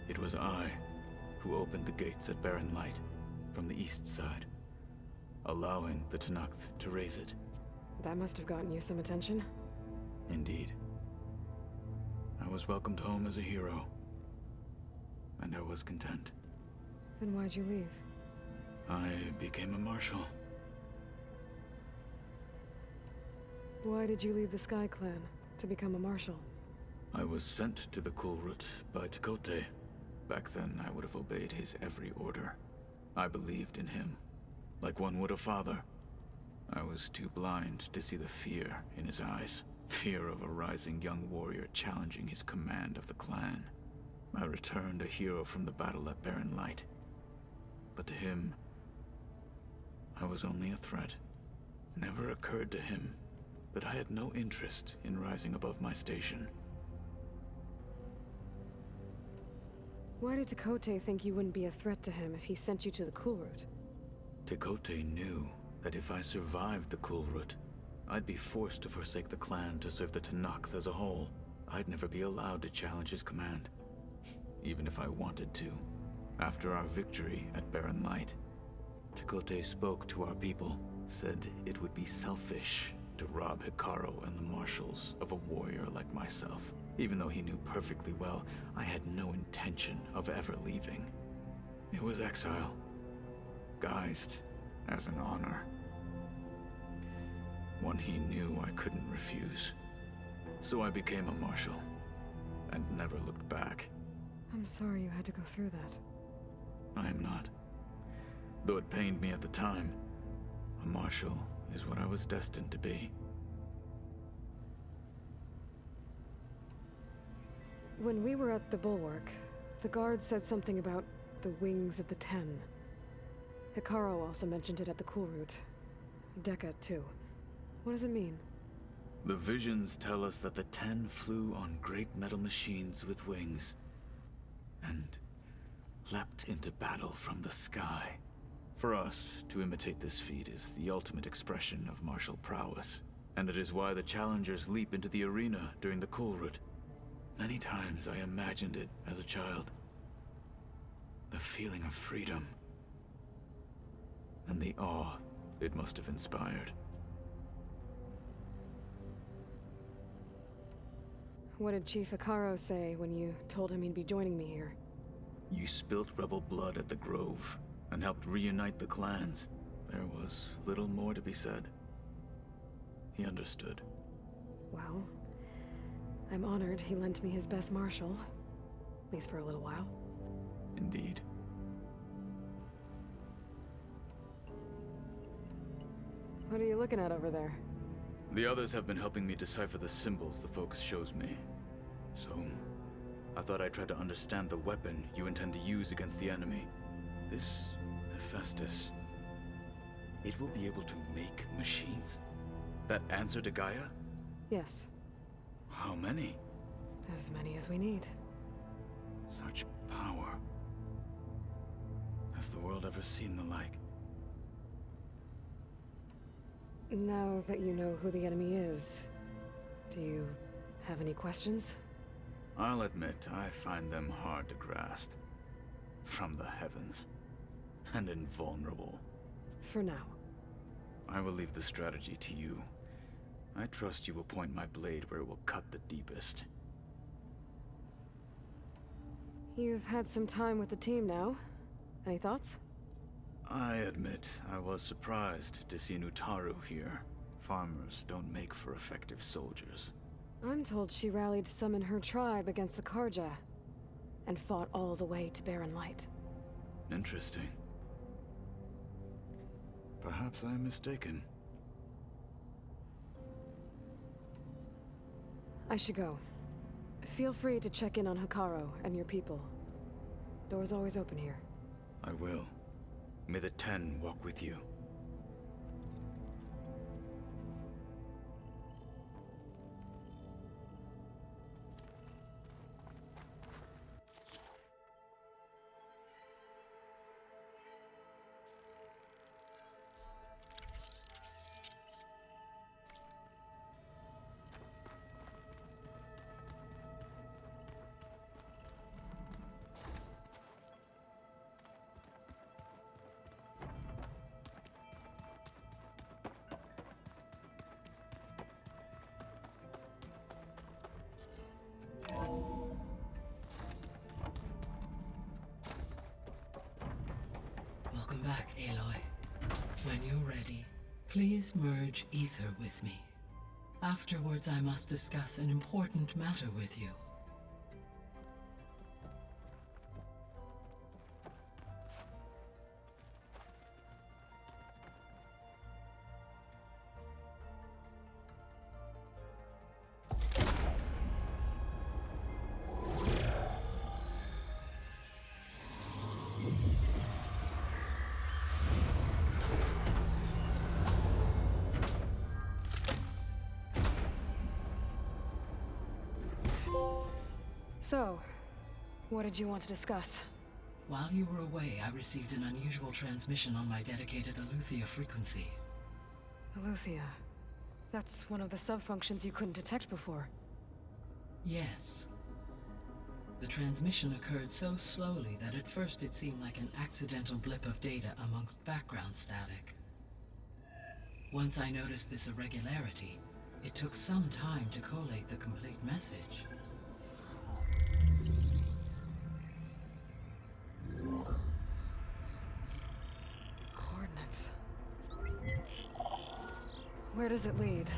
S6: It was I who opened the gates at Barren Light from the east side, allowing the Tenakth to raise it.
S2: That must have gotten you some attention.
S6: Indeed. I was welcomed home as a hero, and I was content.
S2: Then why'd you leave?
S6: I became a marshal.
S2: Why did you leave the Sky Clan to become a marshal?
S6: I was sent to the Kulrut by Tekote. Back then, I would have obeyed his every order. I believed in him, like one would a father. I was too blind to see the fear in his eyes. Fear of a rising young warrior challenging his command of the clan. I returned a hero from the battle at Barren Light. But to him, I was only a threat. Never occurred to him that I had no interest in rising above my station.
S2: Why did Tekote think you wouldn't be a threat to him if he sent you to the Kulrut?
S6: Tekote knew that if I survived the Kulrut, I'd be forced to forsake the clan to serve the Tenakth as a whole. I'd never be allowed to challenge his command, even if I wanted to. After our victory at Barren Light, Tekote spoke to our people, said it would be selfish to rob Hikaru and the marshals of a warrior like myself. Even though he knew perfectly well I had no intention of ever leaving. It was exile, guised as an honor. One he knew I couldn't refuse. So I became a marshal, and never looked back.
S2: I'm sorry you had to go through that.
S6: I am not. Though it pained me at the time, a marshal is what I was destined to be.
S2: When we were at the Bulwark, the guard said something about the Wings of the Ten. Hikaru also mentioned it at the Kulrut. Dekka, too. What does it mean?
S6: The visions tell us that the Ten flew on great metal machines with wings, and leapt into battle from the sky. For us, to imitate this feat is the ultimate expression of martial prowess, and it is why the challengers leap into the arena during the Kulrut. Many times I imagined it as a child. The feeling of freedom, and the awe it must have inspired.
S2: What did Chief Hikaru say when you told him he'd be joining me here?
S6: You spilt rebel blood at the Grove, and helped reunite the clans. There was little more to be said. He understood.
S2: Well, I'm honored he lent me his best marshal. At least for a little while.
S6: Indeed.
S2: What are you looking at over there?
S6: The others have been helping me decipher the symbols the focus shows me. So, I thought I'd try to understand the weapon you intend to use against the enemy. This Hephaestus, it will be able to make machines that answer to Gaia?
S2: Yes.
S6: How many?
S2: As many as we need.
S6: Such power. Has the world ever seen the like?
S2: Now that you know who the enemy is, do you have any questions?
S6: I'll admit, I find them hard to grasp. From the heavens. And invulnerable.
S2: For now.
S6: I will leave the strategy to you. I trust you will point my blade where it will cut the deepest.
S2: You've had some time with the team now. Any thoughts?
S6: I admit, I was surprised to see Nutaru here. Farmers don't make for effective soldiers.
S2: I'm told she rallied some in her tribe against the Karja, and fought all the way to Barren Light.
S6: Interesting. Perhaps I am mistaken.
S2: I should go. Feel free to check in on Hikaru and your people. Door's always open here.
S6: I will. May the 10 walk with you.
S3: Welcome back, Aloy. When you're ready, please merge AETHER with me. Afterwards, I must discuss an important matter with you.
S2: So, what did you want to discuss?
S3: While you were away, I received an unusual transmission on my dedicated AETHER frequency.
S2: AETHER. That's one of the sub-functions you couldn't detect before.
S3: Yes. The transmission occurred so slowly that at first it seemed like an accidental blip of data amongst background static. Once I noticed this irregularity, it took some time to collate the complete message.
S2: Coordinates. Where does it lead?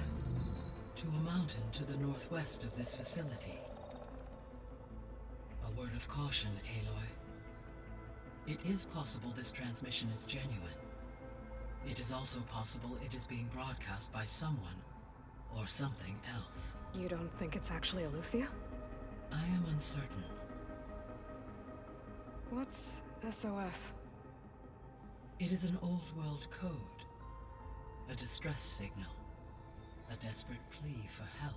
S3: To a mountain to the northwest of this facility. A word of caution, Aloy. It is possible this transmission is genuine. It is also possible it is being broadcast by someone or something else.
S2: You don't think it's actually AETHER?
S3: I am uncertain.
S2: What's SOS?
S3: It is an old world code. A distress signal. A desperate plea for help.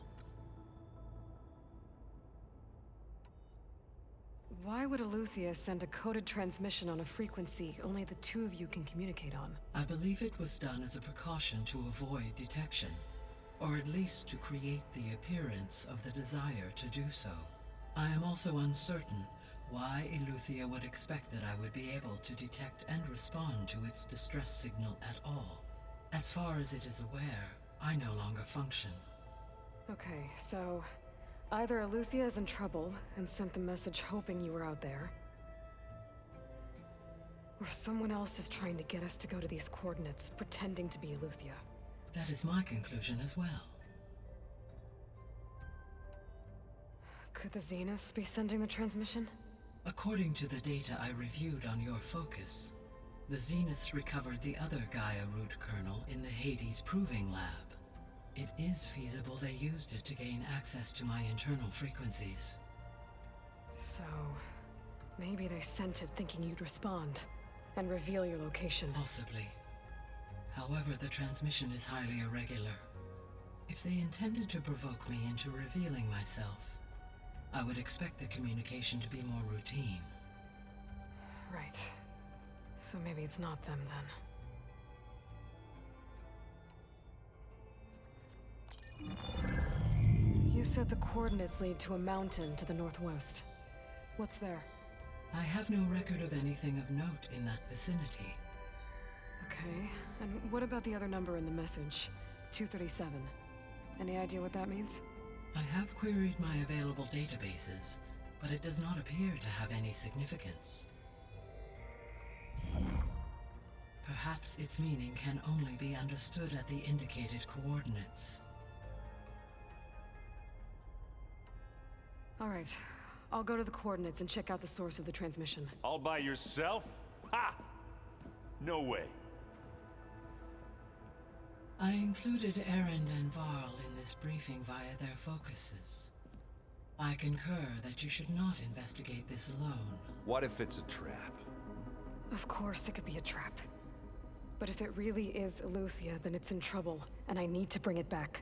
S2: Why would AETHER send a coded transmission on a frequency only the two of you can communicate on?
S3: I believe it was done as a precaution to avoid detection, or at least to create the appearance of the desire to do so. I am also uncertain why AETHER would expect that I would be able to detect and respond to its distress signal at all. As far as it is aware, I no longer function.
S2: Okay, so either AETHER is in trouble and sent the message hoping you were out there, or someone else is trying to get us to go to these coordinates, pretending to be AETHER.
S3: That is my conclusion as well.
S2: Could the Zeniths be sending the transmission?
S3: According to the data I reviewed on your focus, the Zeniths recovered the other Gaia root kernel in the Hades Proving Lab. It is feasible they used it to gain access to my internal frequencies.
S2: So, maybe they sent it thinking you'd respond and reveal your location.
S3: Possibly. However, the transmission is highly irregular. If they intended to provoke me into revealing myself, I would expect the communication to be more routine.
S2: Right. So maybe it's not them then. You said the coordinates lead to a mountain to the northwest. What's there?
S3: I have no record of anything of note in that vicinity.
S2: Okay, and what about the other number in the message? 237. Any idea what that means?
S3: I have queried my available databases, but it does not appear to have any significance. Perhaps its meaning can only be understood at the indicated coordinates.
S2: All right, I'll go to the coordinates and check out the source of the transmission.
S21: All by yourself? Ha! No way.
S3: I included Erend and Varl in this briefing via their focuses. I concur that you should not investigate this alone.
S18: What if it's a trap?
S2: Of course it could be a trap. But if it really is Aletheia, then it's in trouble, and I need to bring it back.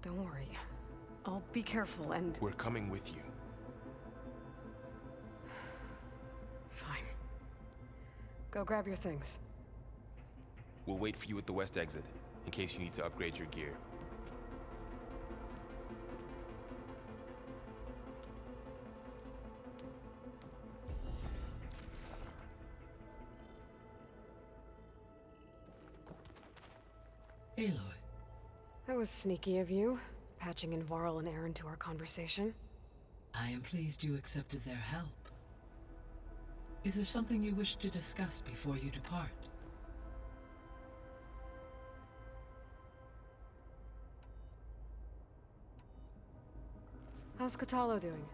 S2: Don't worry. I'll be careful and...
S19: We're coming with you.
S2: Fine. Go grab your things.
S19: We'll wait for you at the west exit, in case you need to upgrade your gear.
S3: Aloy.
S2: That was sneaky of you, patching in Varl and Aaron to our conversation.
S3: I am pleased you accepted their help. Is there something you wish to discuss before you depart?
S2: How's Kotallo doing?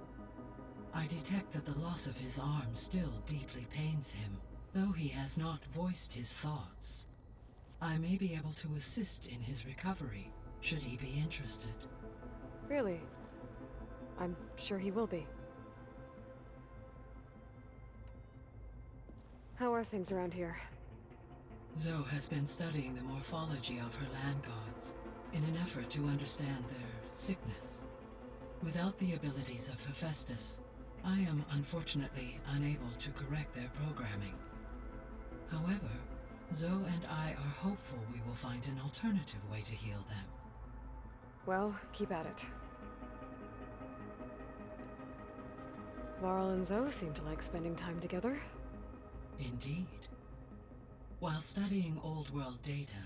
S3: I detect that the loss of his arm still deeply pains him, though he has not voiced his thoughts. I may be able to assist in his recovery, should he be interested.
S2: Really? I'm sure he will be. How are things around here?
S3: Zoe has been studying the morphology of her land gods, in an effort to understand their sickness. Without the abilities of Hephaestus, I am unfortunately unable to correct their programming. However, Zoe and I are hopeful we will find an alternative way to heal them.
S2: Well, keep at it. Varl and Zoe seem to like spending time together.
S3: Indeed. While studying Old World data,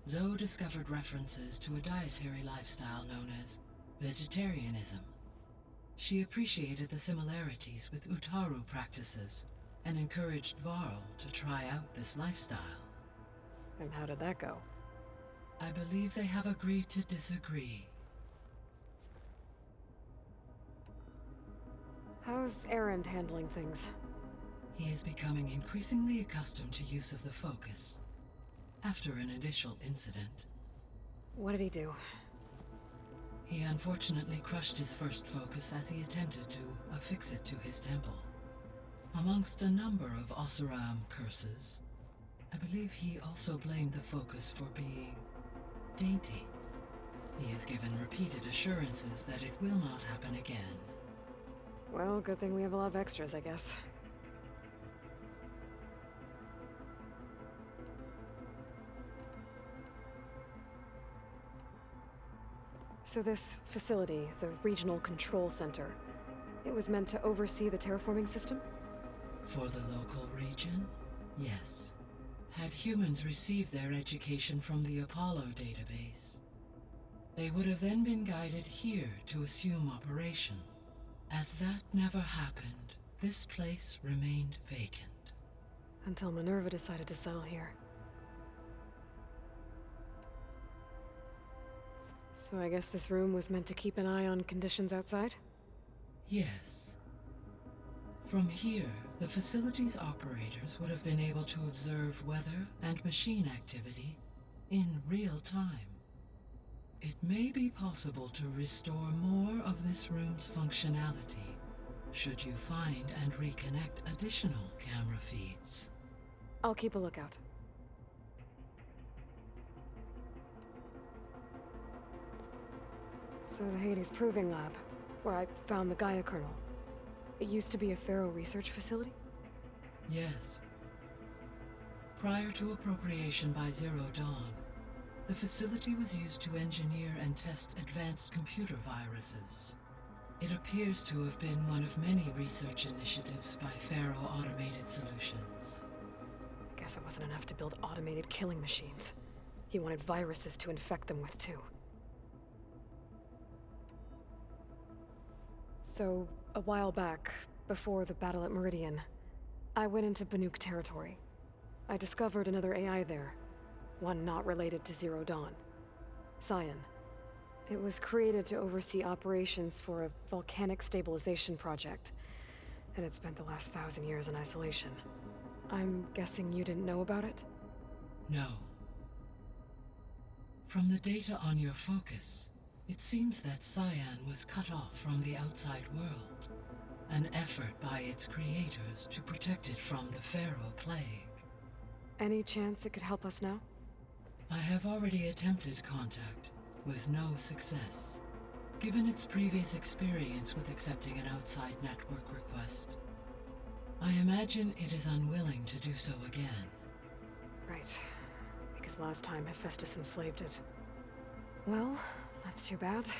S3: Zoe discovered references to a dietary lifestyle known as vegetarianism. She appreciated the similarities with Utaru practices and encouraged Varl to try out this lifestyle.
S2: And how did that go?
S3: I believe they have agreed to disagree.
S2: How's Aaron handling things?
S3: He is becoming increasingly accustomed to use of the focus, after an initial incident.
S2: What did he do?
S3: He unfortunately crushed his first focus as he attempted to affix it to his temple. Amongst a number of Oseram curses, I believe he also blamed the focus for being dainty. He has given repeated assurances that it will not happen again.
S2: Well, good thing we have a lot of extras, I guess. So this facility, the Regional Control Center, it was meant to oversee the terraforming system?
S3: For the local region, yes. Had humans received their education from the Apollo database, they would have then been guided here to assume operation. As that never happened, this place remained vacant.
S2: Until Minerva decided to settle here. So I guess this room was meant to keep an eye on conditions outside?
S3: Yes. From here, the facility's operators would have been able to observe weather and machine activity in real time. It may be possible to restore more of this room's functionality, should you find and reconnect additional camera feeds.
S2: I'll keep a lookout. So the Hades Proving Lab, where I found the Gaia kernel. It used to be a Pharaoh research facility?
S3: Yes. Prior to appropriation by Zero Dawn, the facility was used to engineer and test advanced computer viruses. It appears to have been one of many research initiatives by Pharaoh Automated Solutions.
S2: Guess it wasn't enough to build automated killing machines. He wanted viruses to infect them with too. So, a while back, before the battle at Meridian, I went into Banuk territory. I discovered another AI there, one not related to Zero Dawn. Scion. It was created to oversee operations for a volcanic stabilization project, and it spent the last 1,000 years in isolation. I'm guessing you didn't know about it?
S3: No. From the data on your focus, It seems that Cyan was cut off from the outside world, an effort by its creators to protect it from the Pharaoh Plague.
S2: Any chance it could help us now?
S3: I have already attempted contact, with no success. Given its previous experience with accepting an outside network request, I imagine it is unwilling to do so again.
S2: Right. Because last time Hephaestus enslaved it. Well, that's too bad.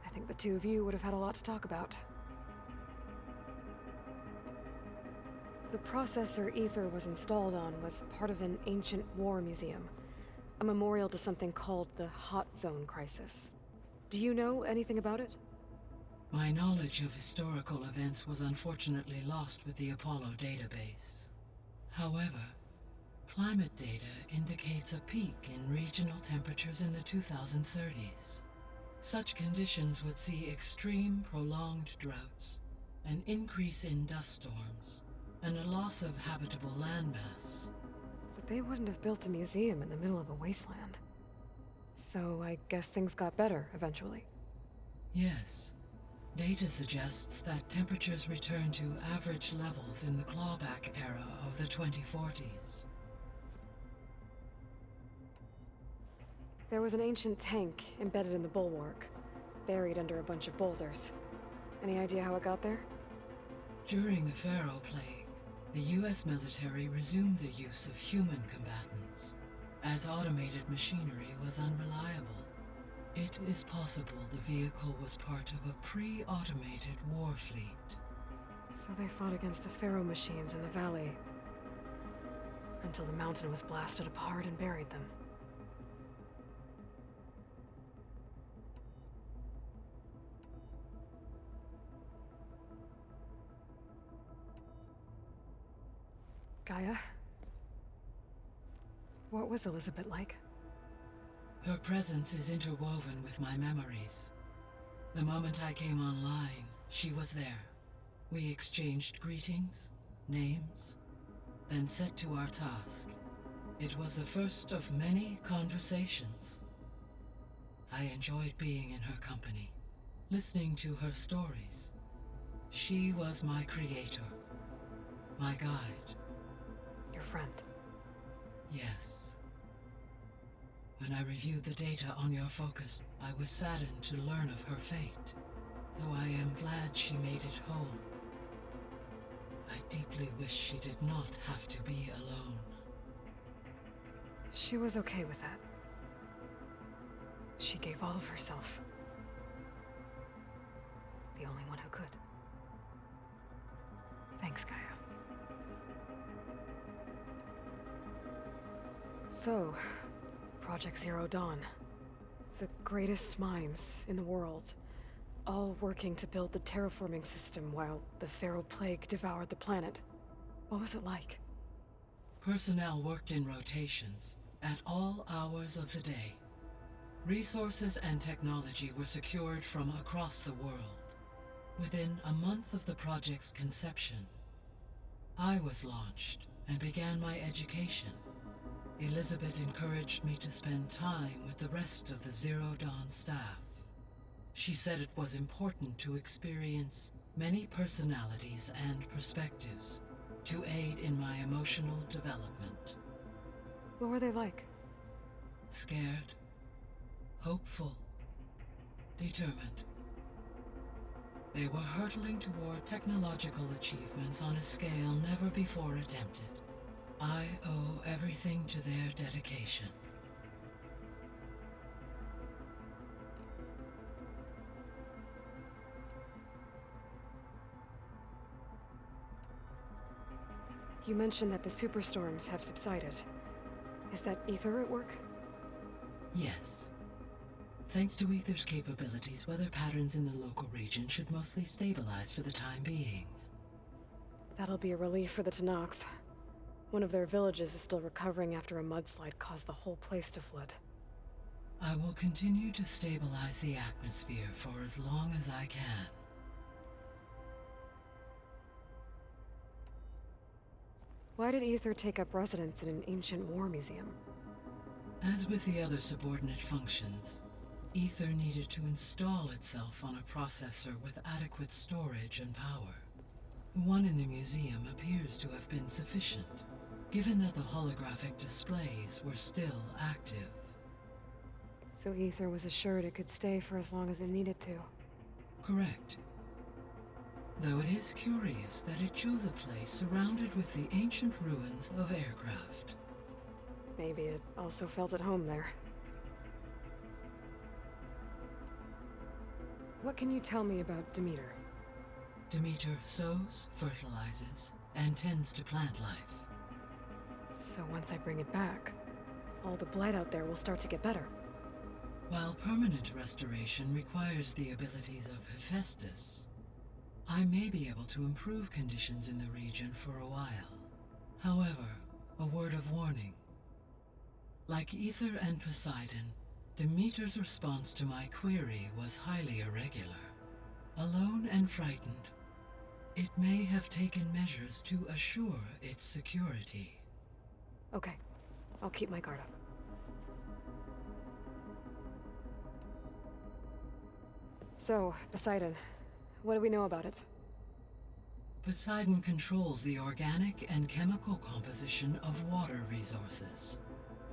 S2: I think the two of you would have had a lot to talk about. The processor AETHER was installed on was part of an ancient war museum. A memorial to something called the Hot Zone Crisis. Do you know anything about it?
S3: My knowledge of historical events was unfortunately lost with the Apollo database. However, climate data indicates a peak in regional temperatures in the 2030s. Such conditions would see extreme, prolonged droughts, an increase in dust storms, and a loss of habitable landmass.
S2: But they wouldn't have built a museum in the middle of a wasteland. So I guess things got better eventually.
S3: Yes. Data suggests that temperatures return to average levels in the clawback era of the 2040s.
S2: There was an ancient tank embedded in the bulwark, buried under a bunch of boulders. Any idea how it got there?
S3: During the Pharaoh Plague, the US military resumed the use of human combatants, as automated machinery was unreliable. It is possible the vehicle was part of a pre-automated war fleet.
S2: So they fought against the Pharaoh machines in the valley, until the mountain was blasted apart and buried them. Gaia? What was Elizabeth like?
S3: Her presence is interwoven with my memories. The moment I came online, she was there. We exchanged greetings, names, then set to our task. It was the first of many conversations. I enjoyed being in her company, listening to her stories. She was my creator, my guide.
S2: Your friend?
S3: Yes. When I reviewed the data on your focus, I was saddened to learn of her fate, though I am glad she made it home. I deeply wish she did not have to be alone.
S2: She was okay with that. She gave all of herself. The only one who could. Thanks, Gaia. So, Project Zero Dawn. The greatest minds in the world, all working to build the terraforming system while the Pharaoh Plague devoured the planet. What was it like?
S3: Personnel worked in rotations, at all hours of the day. Resources and technology were secured from across the world. Within a month of the project's conception, I was launched and began my education. Elizabeth encouraged me to spend time with the rest of the Zero Dawn staff. She said it was important to experience many personalities and perspectives to aid in my emotional development.
S2: What were they like?
S3: Scared, hopeful, determined. They were hurtling toward technological achievements on a scale never before attempted. I owe everything to their dedication.
S2: You mentioned that the superstorms have subsided. Is that AETHER at work?
S3: Yes. Thanks to AETHER's capabilities, weather patterns in the local region should mostly stabilize for the time being.
S2: That'll be a relief for the Tenakth. One of their villages is still recovering after a mudslide caused the whole place to flood.
S3: I will continue to stabilize the atmosphere for as long as I can.
S2: Why did AETHER take up residence in an ancient war museum?
S3: As with the other subordinate functions, Ether needed to install itself on a processor with adequate storage and power. The one in the museum appears to have been sufficient, given that the holographic displays were still active.
S2: So Aether was assured it could stay for as long as it needed to.
S3: Correct. Though it is curious that it chose a place surrounded with the ancient ruins of aircraft.
S2: Maybe it also felt at home there. What can you tell me about Demeter?
S3: Demeter sows, fertilizes, and tends to plant life.
S2: So once I bring it back, all the blight out there will start to get better.
S3: While permanent restoration requires the abilities of Hephaestus, I may be able to improve conditions in the region for a while. However, a word of warning. Like Aether and Poseidon, Demeter's response to my query was highly irregular. Alone and frightened, it may have taken measures to assure its security.
S2: Okay, I'll keep my guard up. So, Poseidon, what do we know about it?
S3: Poseidon controls the organic and chemical composition of water resources.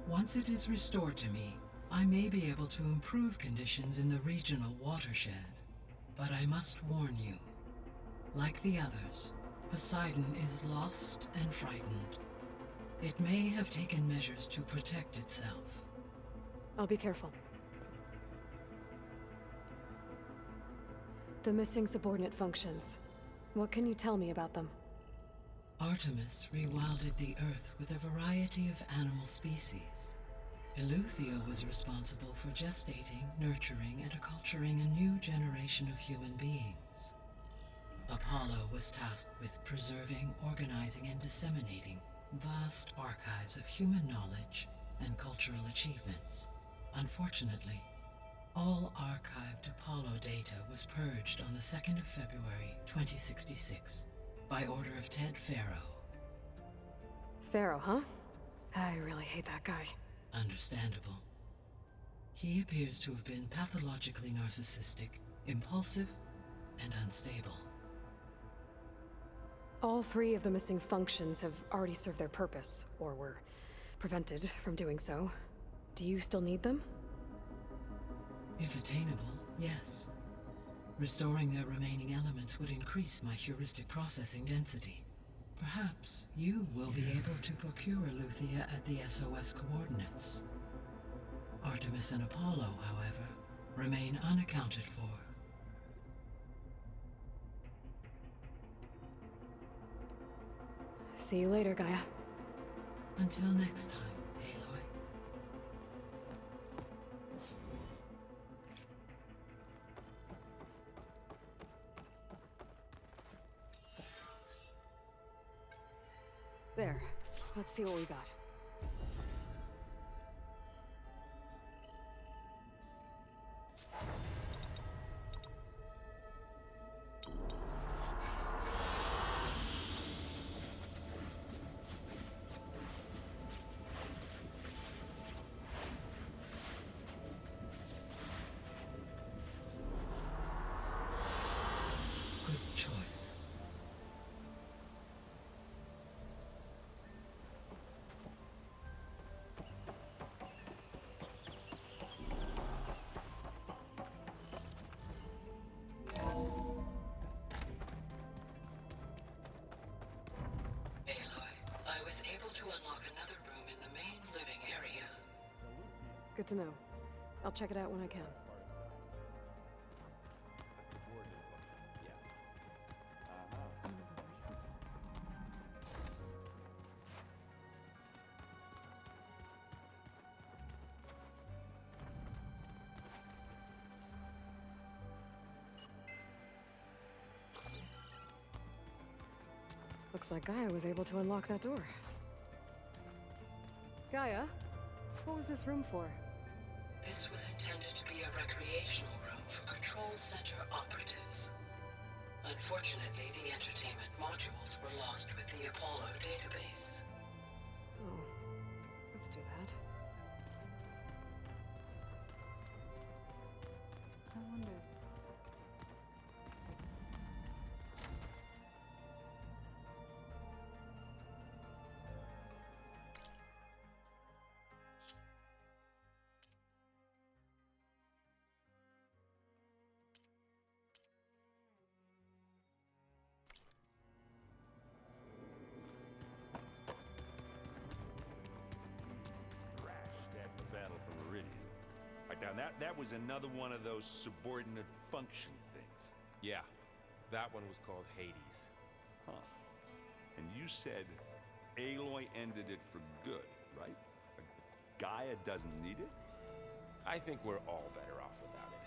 S3: Once it is restored to me, I may be able to improve conditions in the regional watershed. But I must warn you, like the others, Poseidon is lost and frightened. It may have taken measures to protect itself.
S2: I'll be careful. The missing subordinate functions. What can you tell me about them?
S3: Artemis rewilded the Earth with a variety of animal species. Eleuthia was responsible for gestating, nurturing, and acculturating a new generation of human beings. Apollo was tasked with preserving, organizing, and disseminating vast archives of human knowledge and cultural achievements. Unfortunately, all archived Apollo data was purged on the 2nd of February, 2066, by order of Ted Faro.
S2: Pharaoh, huh? I really hate that guy.
S3: Understandable. He appears to have been pathologically narcissistic, impulsive, and unstable.
S2: All three of the missing functions have already served their purpose, or were prevented from doing so. Do you still need them?
S3: If attainable, yes. Restoring their remaining elements would increase my heuristic processing density. Perhaps you will be able to procure Eleuthia at the SOS coordinates. Artemis and Apollo, however, remain unaccounted for.
S2: See you later, Gaia.
S3: Until next time, Aloy.
S2: There. Let's see what we got.
S3: Good choice.
S2: Good to know. I'll check it out when I can. Looks like Gaia was able to unlock that door. Gaia, what was this room for?
S8: This was intended to be a recreational room for Control Center operatives. Unfortunately, the entertainment modules were lost with the Apollo database.
S2: Oh, that's too bad.
S18: Now that was another one of those subordinate function things.
S19: Yeah, that one was called Hades.
S18: Huh. And you said Aloy ended it for good, right? Gaia doesn't need it?
S19: I think we're all better off without it.